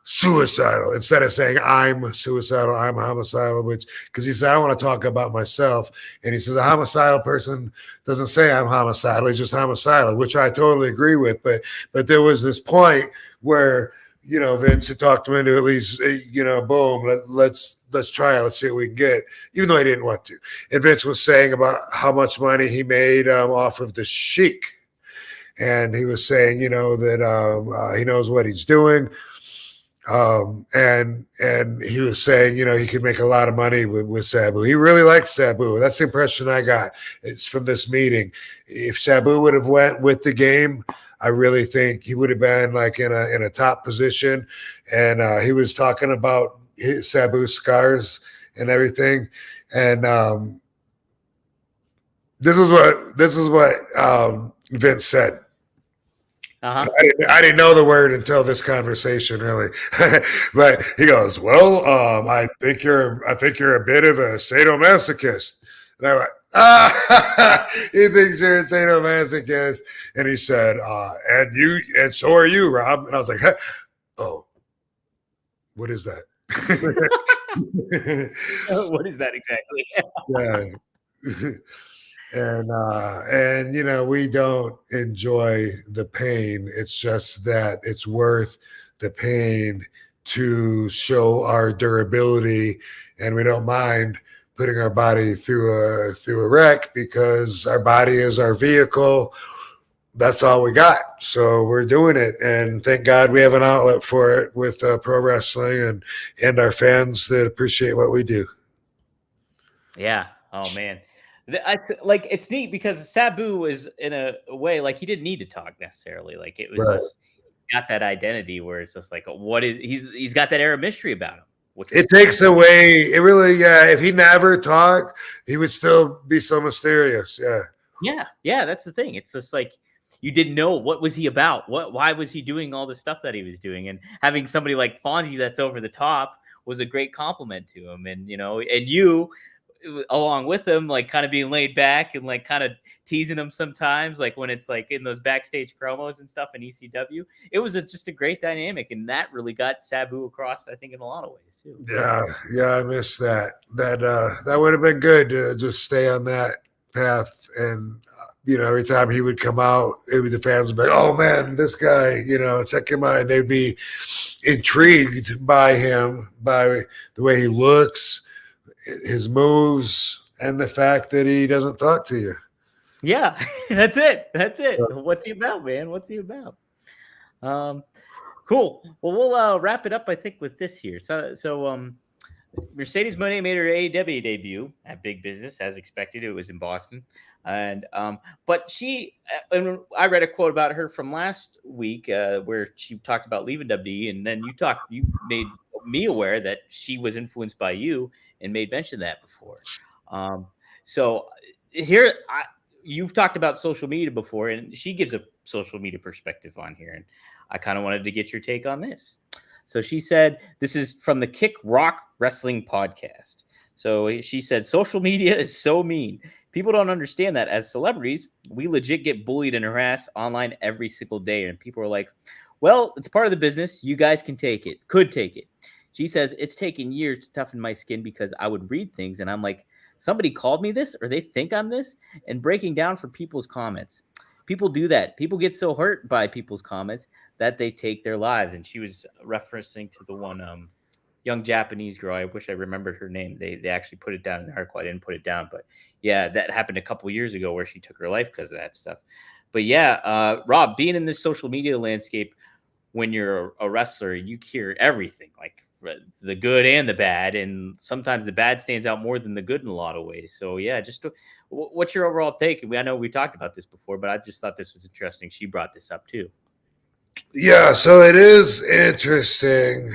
suicidal, instead of saying I'm suicidal, I'm homicidal, because he said, I want to talk about myself. And he says, a homicidal person doesn't say I'm homicidal, he's just homicidal, which I totally agree with. But there was this point where, Vince had talked him into at least, boom, let's try it. Let's see what we can get, even though he didn't want to. And Vince was saying about how much money he made off of the Sheik. And he was saying, that he knows what he's doing. And he was saying, he could make a lot of money with Sabu. He really liked Sabu. That's the impression I got. It's from this meeting. If Sabu would have went with the game, I really think he would have been like in a top position. And he was talking about Sabu's scars and everything. And this is what Vince said. Uh-huh. I didn't know the word until this conversation, really. But he goes, "Well, I think you're a bit of a sadomasochist." And I went, he thinks you're a sadomasochist. And he said, and so are you, Rob. And I was like, oh, what is that? What is that exactly? Yeah. And we don't enjoy the pain. It's just that it's worth the pain to show our durability, and we don't mind putting our body through a wreck, because our body is our vehicle. That's all we got. So we're doing it, and thank God we have an outlet for it with pro wrestling and our fans that appreciate what we do. Yeah. Oh man. It's neat because Sabu is in a way like he didn't need to talk necessarily. Like it was Right. just got that identity where it's just like he's got that air of mystery about him. It takes away. It really, yeah. If he never talked, he would still be so mysterious. Yeah. Yeah. That's the thing. It's just like you didn't know what was he about. Why was he doing all the stuff that he was doing? And having somebody like Fonzie that's over the top was a great compliment to him. And and you, along with him, like kind of being laid back and like kind of teasing him sometimes, like when it's like in those backstage promos and stuff in ECW. It was just a great dynamic, and that really got Sabu across, I think, in a lot of ways too. Yeah, I missed that. That would have been good to just stay on that path. And every time he would come out, the fans would be like, "Oh man, this guy, check him out." And they'd be intrigued by him, by the way he looks, his moves, and the fact that he doesn't talk to you. Yeah, that's it. What's he about, man? What's he about? Cool. Well, we'll wrap it up, I think, with this here. So Mercedes Moné made her AEW debut at Big Business, as expected. It was in Boston, and but she, and I read a quote about her from last week where she talked about leaving WWE, and then you made me aware that she was influenced by you and made mention of that before. So here, you've talked about social media before, and she gives a social media perspective on here, and I kind of wanted to get your take on this. So she said, this is from the Kick Rock Wrestling podcast. So she said, social media is so mean. People don't understand that as celebrities, we legit get bullied and harassed online every single day. And people are like, well, it's part of the business. You guys could take it. She says, it's taken years to toughen my skin because I would read things and I'm like, somebody called me this or they think I'm this, and breaking down for people's comments. People do that. People get so hurt by people's comments that they take their lives. And she was referencing to the one young Japanese girl. I wish I remembered her name. They actually put it down in the article. I didn't put it down. But yeah, that happened a couple years ago where she took her life because of that stuff. But yeah, Rob, being in this social media landscape, when you're a wrestler, you hear everything, like the good and the bad, and sometimes the bad stands out more than the good in a lot of ways. So yeah, just what's your overall take? I know we talked about this before, but I just thought this was interesting. She brought this up too. Yeah, so it is interesting.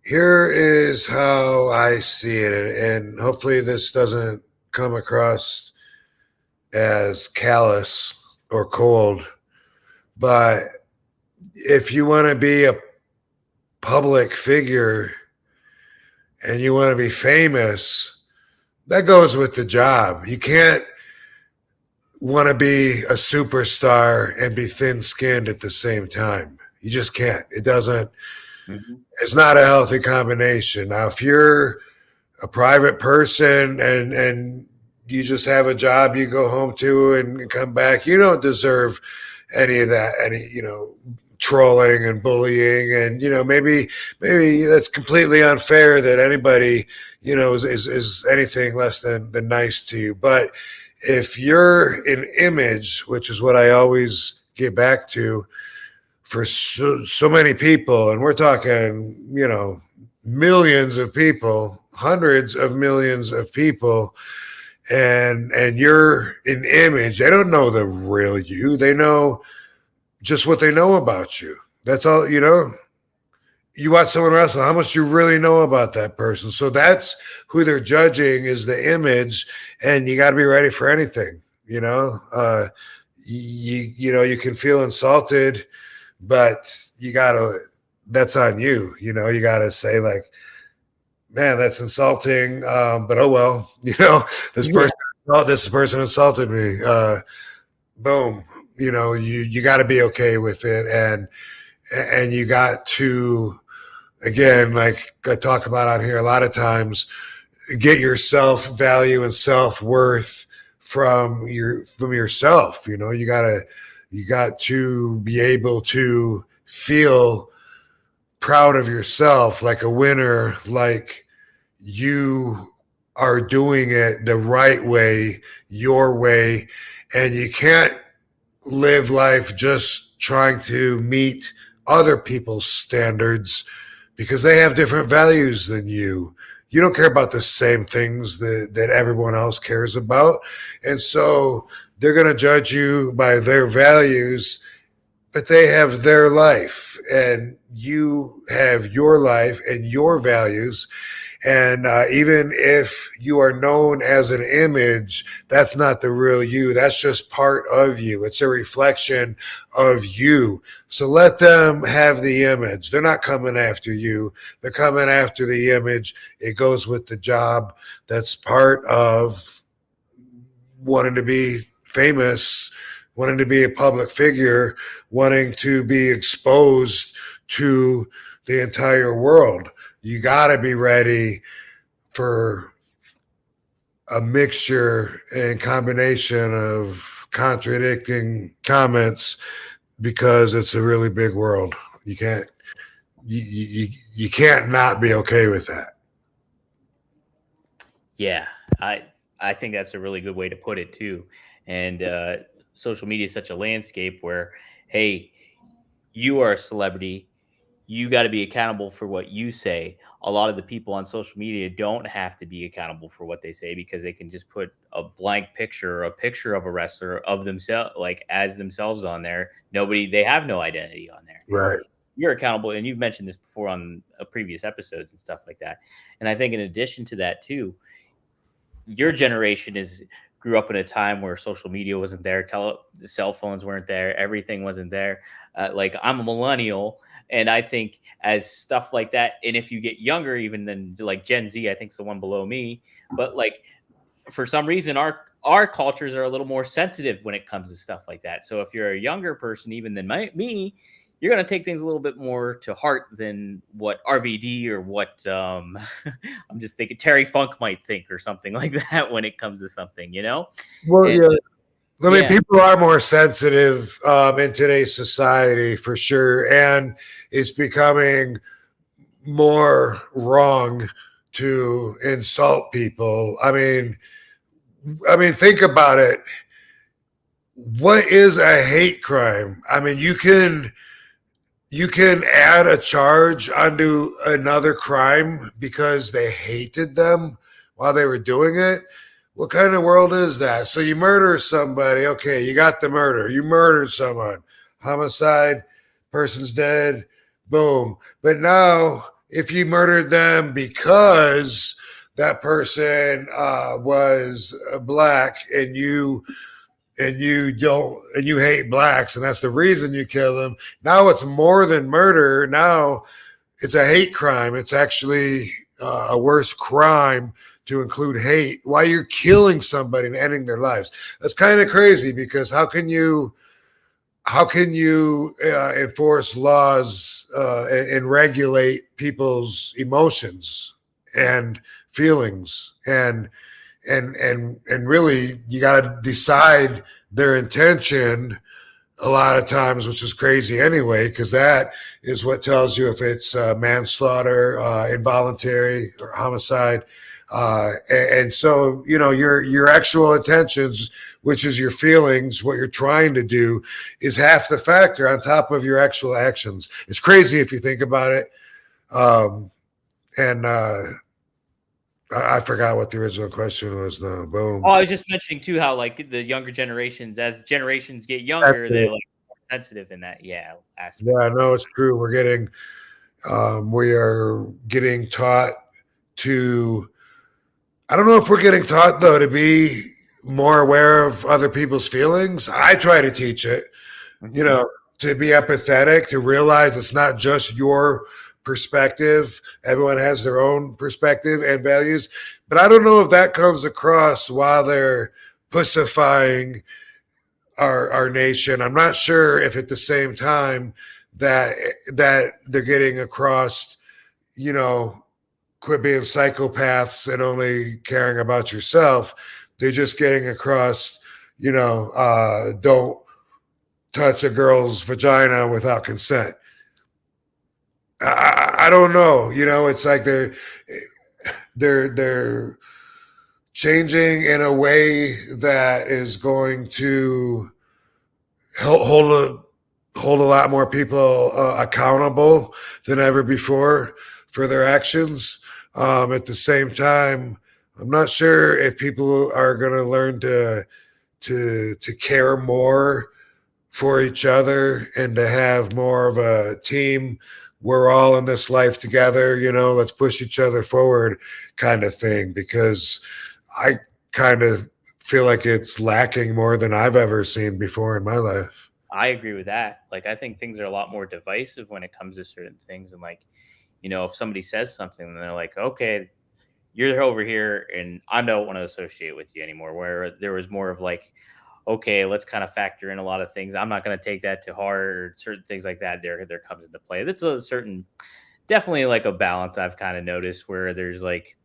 Here is how I see it, and hopefully this doesn't come across as callous or cold, but if you want to be a public figure, and you want to be famous, that goes with the job. You can't want to be a superstar and be thin-skinned at the same time. You just can't. It doesn't. It's not a healthy combination. Now, if you're a private person and you just have a job you go home to and come back, you don't deserve any of that, trolling and bullying. And, maybe that's completely unfair that anybody, is anything less than nice to you. But if you're an image, which is what I always get back to, for so many people, and we're talking, millions of people, hundreds of millions of people, and you're an image, they don't know the real you. They know just what they know about you. That's all. You watch someone wrestle, how much you really know about that person. So that's who they're judging, is the image, and you got to be ready for anything. You can feel insulted, but that's on you. You gotta say, like, man, that's insulting. But oh well, this person insulted me. Boom. You got to be okay with it, and you got to, again, like I talk about on here a lot of times, get your self-value and self-worth from yourself. You got to be able to feel proud of yourself, like a winner, like you are doing it the right way, your way. And you can't live life just trying to meet other people's standards, because they have different values than you. You don't care about the same things that everyone else cares about. And so they're going to judge you by their values, but they have their life, and you have your life and your values. And even if you are known as an image, that's not the real you. That's just part of you. It's a reflection of you. So let them have the image. They're not coming after you. They're coming after the image. It goes with the job. That's part of wanting to be famous, wanting to be a public figure, wanting to be exposed to the entire world. You got to be ready for a mixture and combination of contradicting comments, because it's a really big world. You can't not be okay with that. Yeah, I think that's a really good way to put it too. And social media is such a landscape where, hey, you are a celebrity. You got to be accountable for what you say. A lot of the people on social media don't have to be accountable for what they say, because they can just put a blank picture, a picture of a wrestler of themselves, like as themselves on there. They have no identity on there. Right. You're accountable. And you've mentioned this before on previous episodes and stuff like that. And I think in addition to that too, your generation grew up in a time where social media wasn't there. The cell phones weren't there. Everything wasn't there. Like, I'm a millennial. And I think as stuff like that, and if you get younger, even than like Gen Z, I think it's the one below me. But like, for some reason, our cultures are a little more sensitive when it comes to stuff like that. So if you're a younger person, even than me, you're going to take things a little bit more to heart than what RVD or what I'm just thinking Terry Funk might think, or something like that, when it comes to something, Well, and, yeah. I mean, people are more sensitive in today's society, for sure. And it's becoming more wrong to insult people. I mean, think about it. What is a hate crime? I mean, you can add a charge onto another crime because they hated them while they were doing it. What kind of world is that? So you murder somebody. Okay, you got the murder. You murdered someone. Homicide, person's dead. Boom. But now, if you murdered them because that person was black, and you hate blacks, and that's the reason you kill them, now it's more than murder. Now it's a hate crime. It's actually a worse crime to include hate while you're killing somebody and ending their lives. That's kind of crazy, because how can you enforce laws and regulate people's emotions and feelings, and really you got to decide their intention a lot of times, which is crazy anyway, because that is what tells you if it's manslaughter, involuntary, or homicide. And so, your actual intentions, which is your feelings, what you're trying to do, is half the factor on top of your actual actions. It's crazy if you think about it. I forgot what the original question was now. Boom. Oh, I was just mentioning too how like the younger generations, as generations get younger, they're like more sensitive in that aspect. Yeah, no, it's true. We are getting taught to. I don't know if we're getting taught though to be more aware of other people's feelings. I try to teach it, to be empathetic, to realize it's not just your perspective. Everyone has their own perspective and values, but I don't know if that comes across while they're pussifying our nation. I'm not sure if at the same time that they're getting across, quit being psychopaths and only caring about yourself. They're just getting across, don't touch a girl's vagina without consent. I don't know. It's like they're changing in a way that is going to hold a lot more people accountable than ever before for their actions. At the same time, I'm not sure if people are going to learn to care more for each other and to have more of a team. We're all in this life together, let's push each other forward kind of thing, because I kind of feel like it's lacking more than I've ever seen before in my life. I agree with that. Like, I think things are a lot more divisive when it comes to certain things. And like, if somebody says something and they're like, okay, you're over here and I don't want to associate with you anymore. Where there was more of like, okay, let's kind of factor in a lot of things. I'm not going to take that to heart, or certain things like that. There comes into play. That's a certain, definitely like a balance I've kind of noticed where there's like,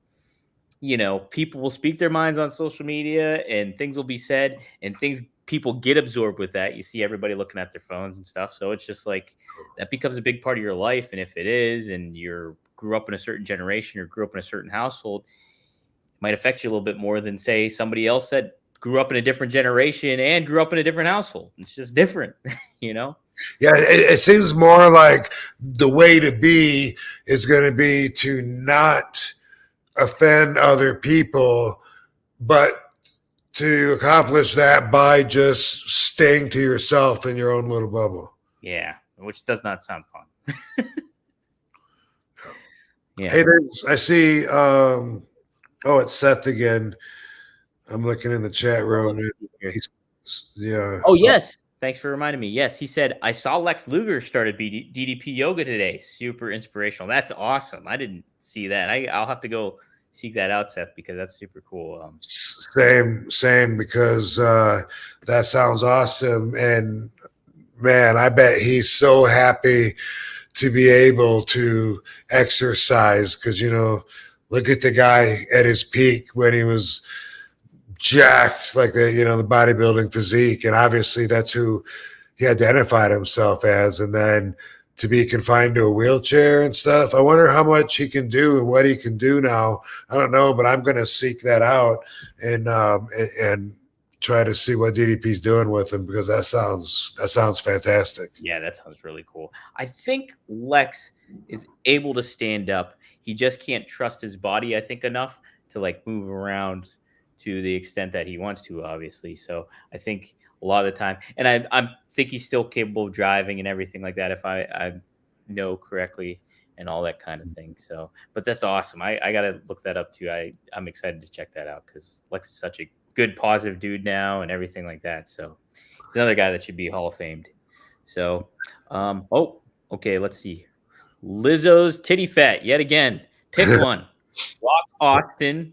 people will speak their minds on social media and things will be said and people get absorbed with that. You see everybody looking at their phones and stuff. So it's just like that becomes a big part of your life. And if it is, and you grew up in a certain generation or grew up in a certain household, it might affect you a little bit more than say somebody else that grew up in a different generation and grew up in a different household. It's just different, Yeah, it seems more like the way to be is going to be to not offend other people, but to accomplish that by just staying to yourself in your own little bubble. Yeah, which does not sound fun. Yeah. Hey, I see. It's Seth again. I'm looking in the chat room. Yeah. Oh, yes. Thanks for reminding me. Yes, he said, I saw Lex Luger started DDP yoga today. Super inspirational. That's awesome. I didn't see that. I'll have to go seek that out, Seth, because that's super cool. Same, because that sounds awesome. And man, I bet he's so happy to be able to exercise, because, look at the guy at his peak when he was jacked, like the bodybuilding physique, and obviously that's who he identified himself as. And then to be confined to a wheelchair and stuff, I wonder how much he can do and what he can do now. I don't know, but I'm going to seek that out and try to see what DDP's doing with him, because that sounds fantastic. Yeah, that sounds really cool. I think Lex is able to stand up. He just can't trust his body, I think, enough to like move around to the extent that he wants to, obviously. So I think a lot of the time, and I think he's still capable of driving and everything like that, if I know correctly, and all that kind of thing. So, but that's awesome. I got to look that up too. I'm excited to check that out, because Lex is such a good, positive dude now and everything like that. So he's another guy that should be Hall of Famed. So, okay, let's see. Lizzo's titty fat yet again. Pick one. Rock Austin,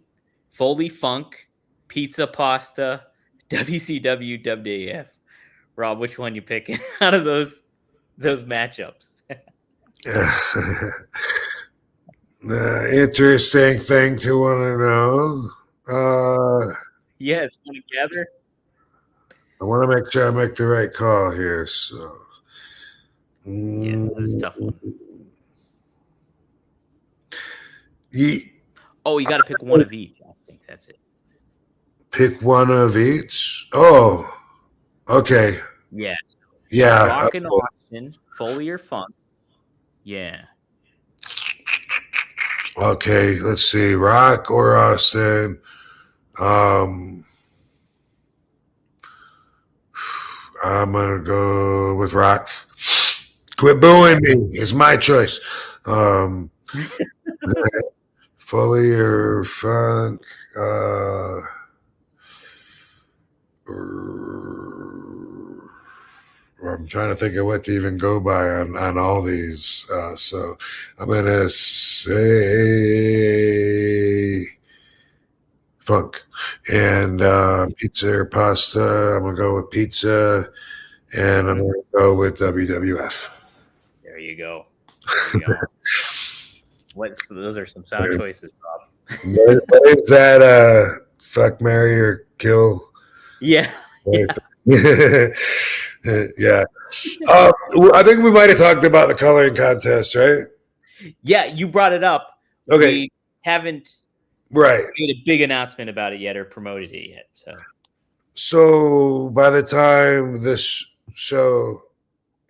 Foley Funk, Pizza Pasta, WCW, WAF. Rob, which one you picking out of those matchups? Interesting thing to want to know. Yes, want to gather? I want to make sure I make the right call here. So, Yeah, this is a tough one. You got to pick one of each. I think that's it. Pick one of each. Oh, okay. Yeah. Yeah. Rock and Austin, Foley or Funk. Yeah. Okay, let's see. Rock or Austin. I'm gonna go with Rock. Quit booing me. It's my choice. Foley or Funk. I'm trying to think of what to even go by on all these. So I'm gonna say Funk and pizza or pasta. I'm gonna go with pizza, and I'm gonna go with WWF. There you go. Those are some sound choices, Rob. What is that? Fuck, marry, or kill? Yeah. Yeah. I think we might have talked about the coloring contest, right? Yeah, you brought it up. Okay. We haven't Right. made a big announcement about it yet or promoted it yet. So by the time this show,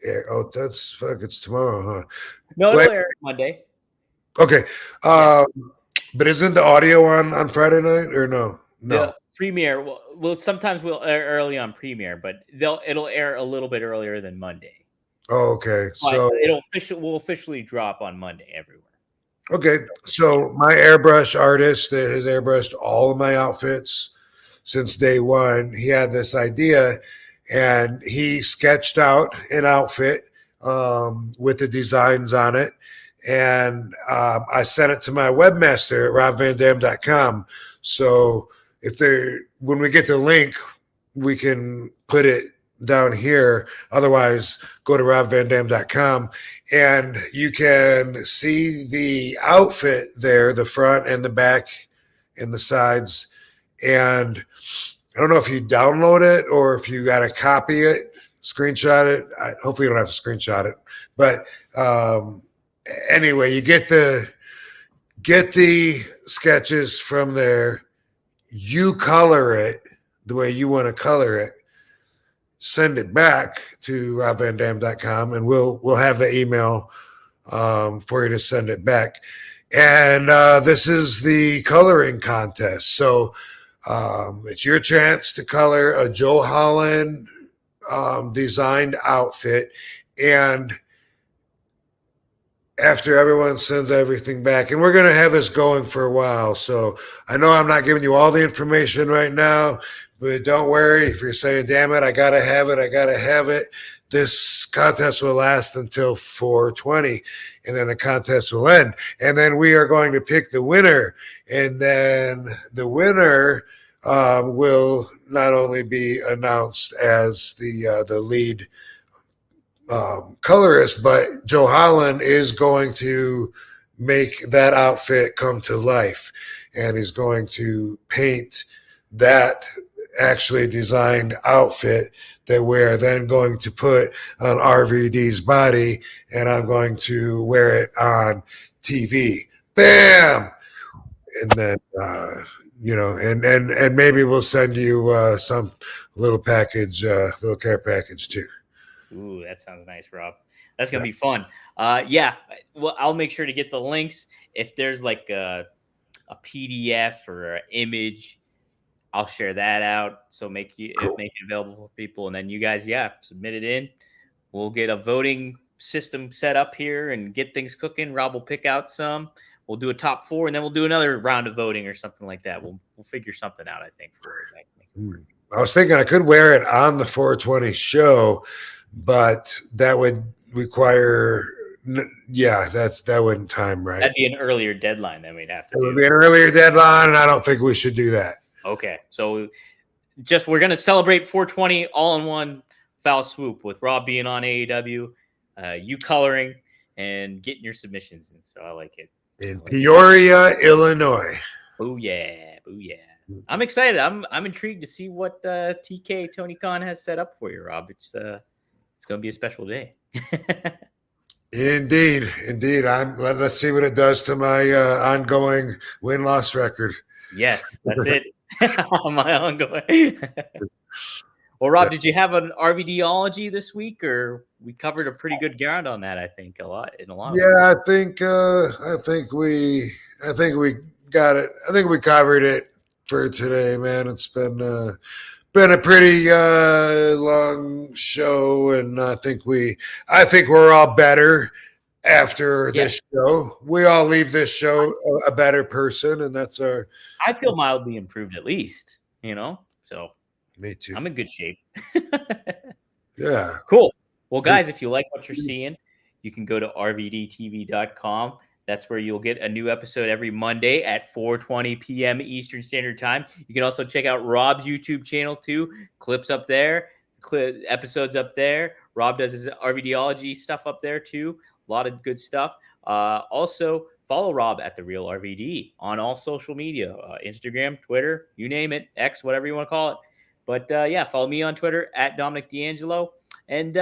it's tomorrow, huh? No, it'll air Monday. Okay. But isn't the audio on Friday night or no? No. The premiere. Well, sometimes we'll air early on premiere, but it'll air a little bit earlier than Monday. Oh, okay. So will officially drop on Monday everywhere. Okay. So my airbrush artist that has airbrushed all of my outfits since day one, he had this idea and he sketched out an outfit with the designs on it. And I sent it to my webmaster at robvandamme.com. So when we get the link, we can put it down here. Otherwise, go to robvandamme.com and you can see the outfit there, the front and the back and the sides. And I don't know if you download it or if you got to copy it, screenshot it. Hopefully you don't have to screenshot it. But anyway, you get the sketches from there. You color it the way you want to color it. Send it back to robvandamme.com and we'll have the email for you to send it back. And this is the coloring contest. So it's your chance to color a Joe Holland designed outfit. And after everyone sends everything back, and we're going to have this going for a while. So I know I'm not giving you all the information right now, but don't worry if you're saying, damn it, I got to have it. This contest will last until 4/20, and then the contest will end. And then we are going to pick the winner. And then the winner will not only be announced as the lead colorist, but Joe Holland is going to make that outfit come to life. And he's going to paint that actually designed outfit that we're then going to put on RVD's body, and I'm going to wear it on TV. Bam! And then, and maybe we'll send you some little package, little care package too. Ooh, that sounds nice, Rob. That's going to be fun. Yeah, well, I'll make sure to get the links. If there's like a PDF or an image, I'll share that out. So make it available for people. And then you guys, submit it in. We'll get a voting system set up here and get things cooking. Rob will pick out some. We'll do a top 4, and then we'll do another round of voting or something like that. We'll figure something out, I think, for it. I was thinking I could wear it on the 420 show, but that would require Yeah, that wouldn't time right. That'd be an earlier deadline than we'd have to It would do. be an earlier deadline, and I don't think we should do that. Okay, so we're gonna celebrate 420 all in one foul swoop with Rob being on AEW, you coloring and getting your submissions in. So I like it. In Peoria, Illinois. Oh yeah. I'm excited. I'm intrigued to see what TK Tony Khan has set up for you, Rob. It's gonna be a special day. Indeed. Let's see what it does to my ongoing win-loss record. Yes, that's it. My ongoing. Well, Rob, did you have an RVDology this week, or we covered a pretty good ground on that? I think in a lot. Yeah, I think we got it. I think we covered it for today, man. It's been a pretty long show, and I think we're all better after this show. We all leave this show a better person, and that's our. I feel mildly improved, at least. So Me too. I'm in good shape. Yeah. Cool. Well, guys, if you like what you're seeing, you can go to rvdtv.com. That's where you'll get a new episode every Monday at 4:20 p.m. Eastern Standard Time. You can also check out Rob's YouTube channel too. Clips up there, episodes up there. Rob does his RVDology stuff up there too. A lot of good stuff. Also, follow Rob at The Real RVD on all social media, Instagram, Twitter, you name it, X, whatever you want to call it. But follow me on Twitter at Dominic D'Angelo. And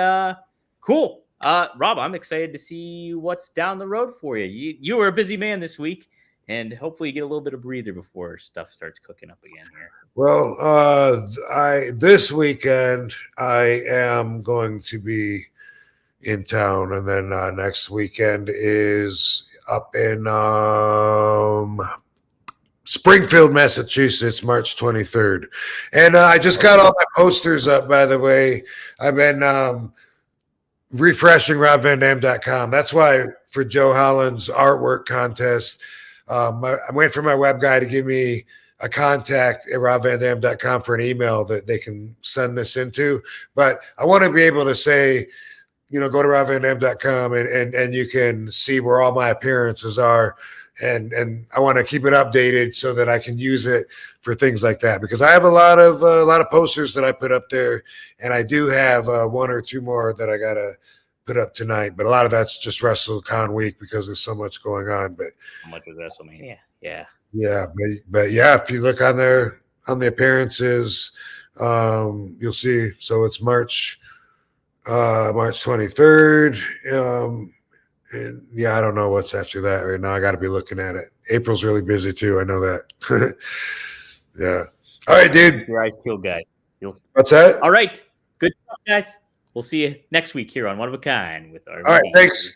cool. Rob, I'm excited to see what's down the road for you. You were a busy man this week, and hopefully you get a little bit of breather before stuff starts cooking up again here. Well, this weekend I am going to be in town, and then next weekend is up in Springfield, Massachusetts, March 23rd. And I just got all my posters up, by the way. I've been refreshing robvandam.com. That's why for Joe Holland's artwork contest, I went for my web guy to give me a contact at robvandam.com for an email that they can send this into. But I want to be able to say, go to robvandam.com and you can see where all my appearances are. And I want to keep it updated so that I can use it for things like that, because I have a lot of posters that I put up there, and I do have one or two more that I gotta put up tonight. But a lot of that's just WrestleCon week because there's so much going on. But how much was WrestleMania? Yeah. But if you look on there on the appearances, you'll see. So it's March 23rd. And I don't know what's after that right now. I got to be looking at it. April's really busy too. I know that. Yeah. All right, dude. Your eyes peeled, guys. What's that? All right. Good stuff, guys. We'll see you next week here on One of a Kind with our. All right. Thanks.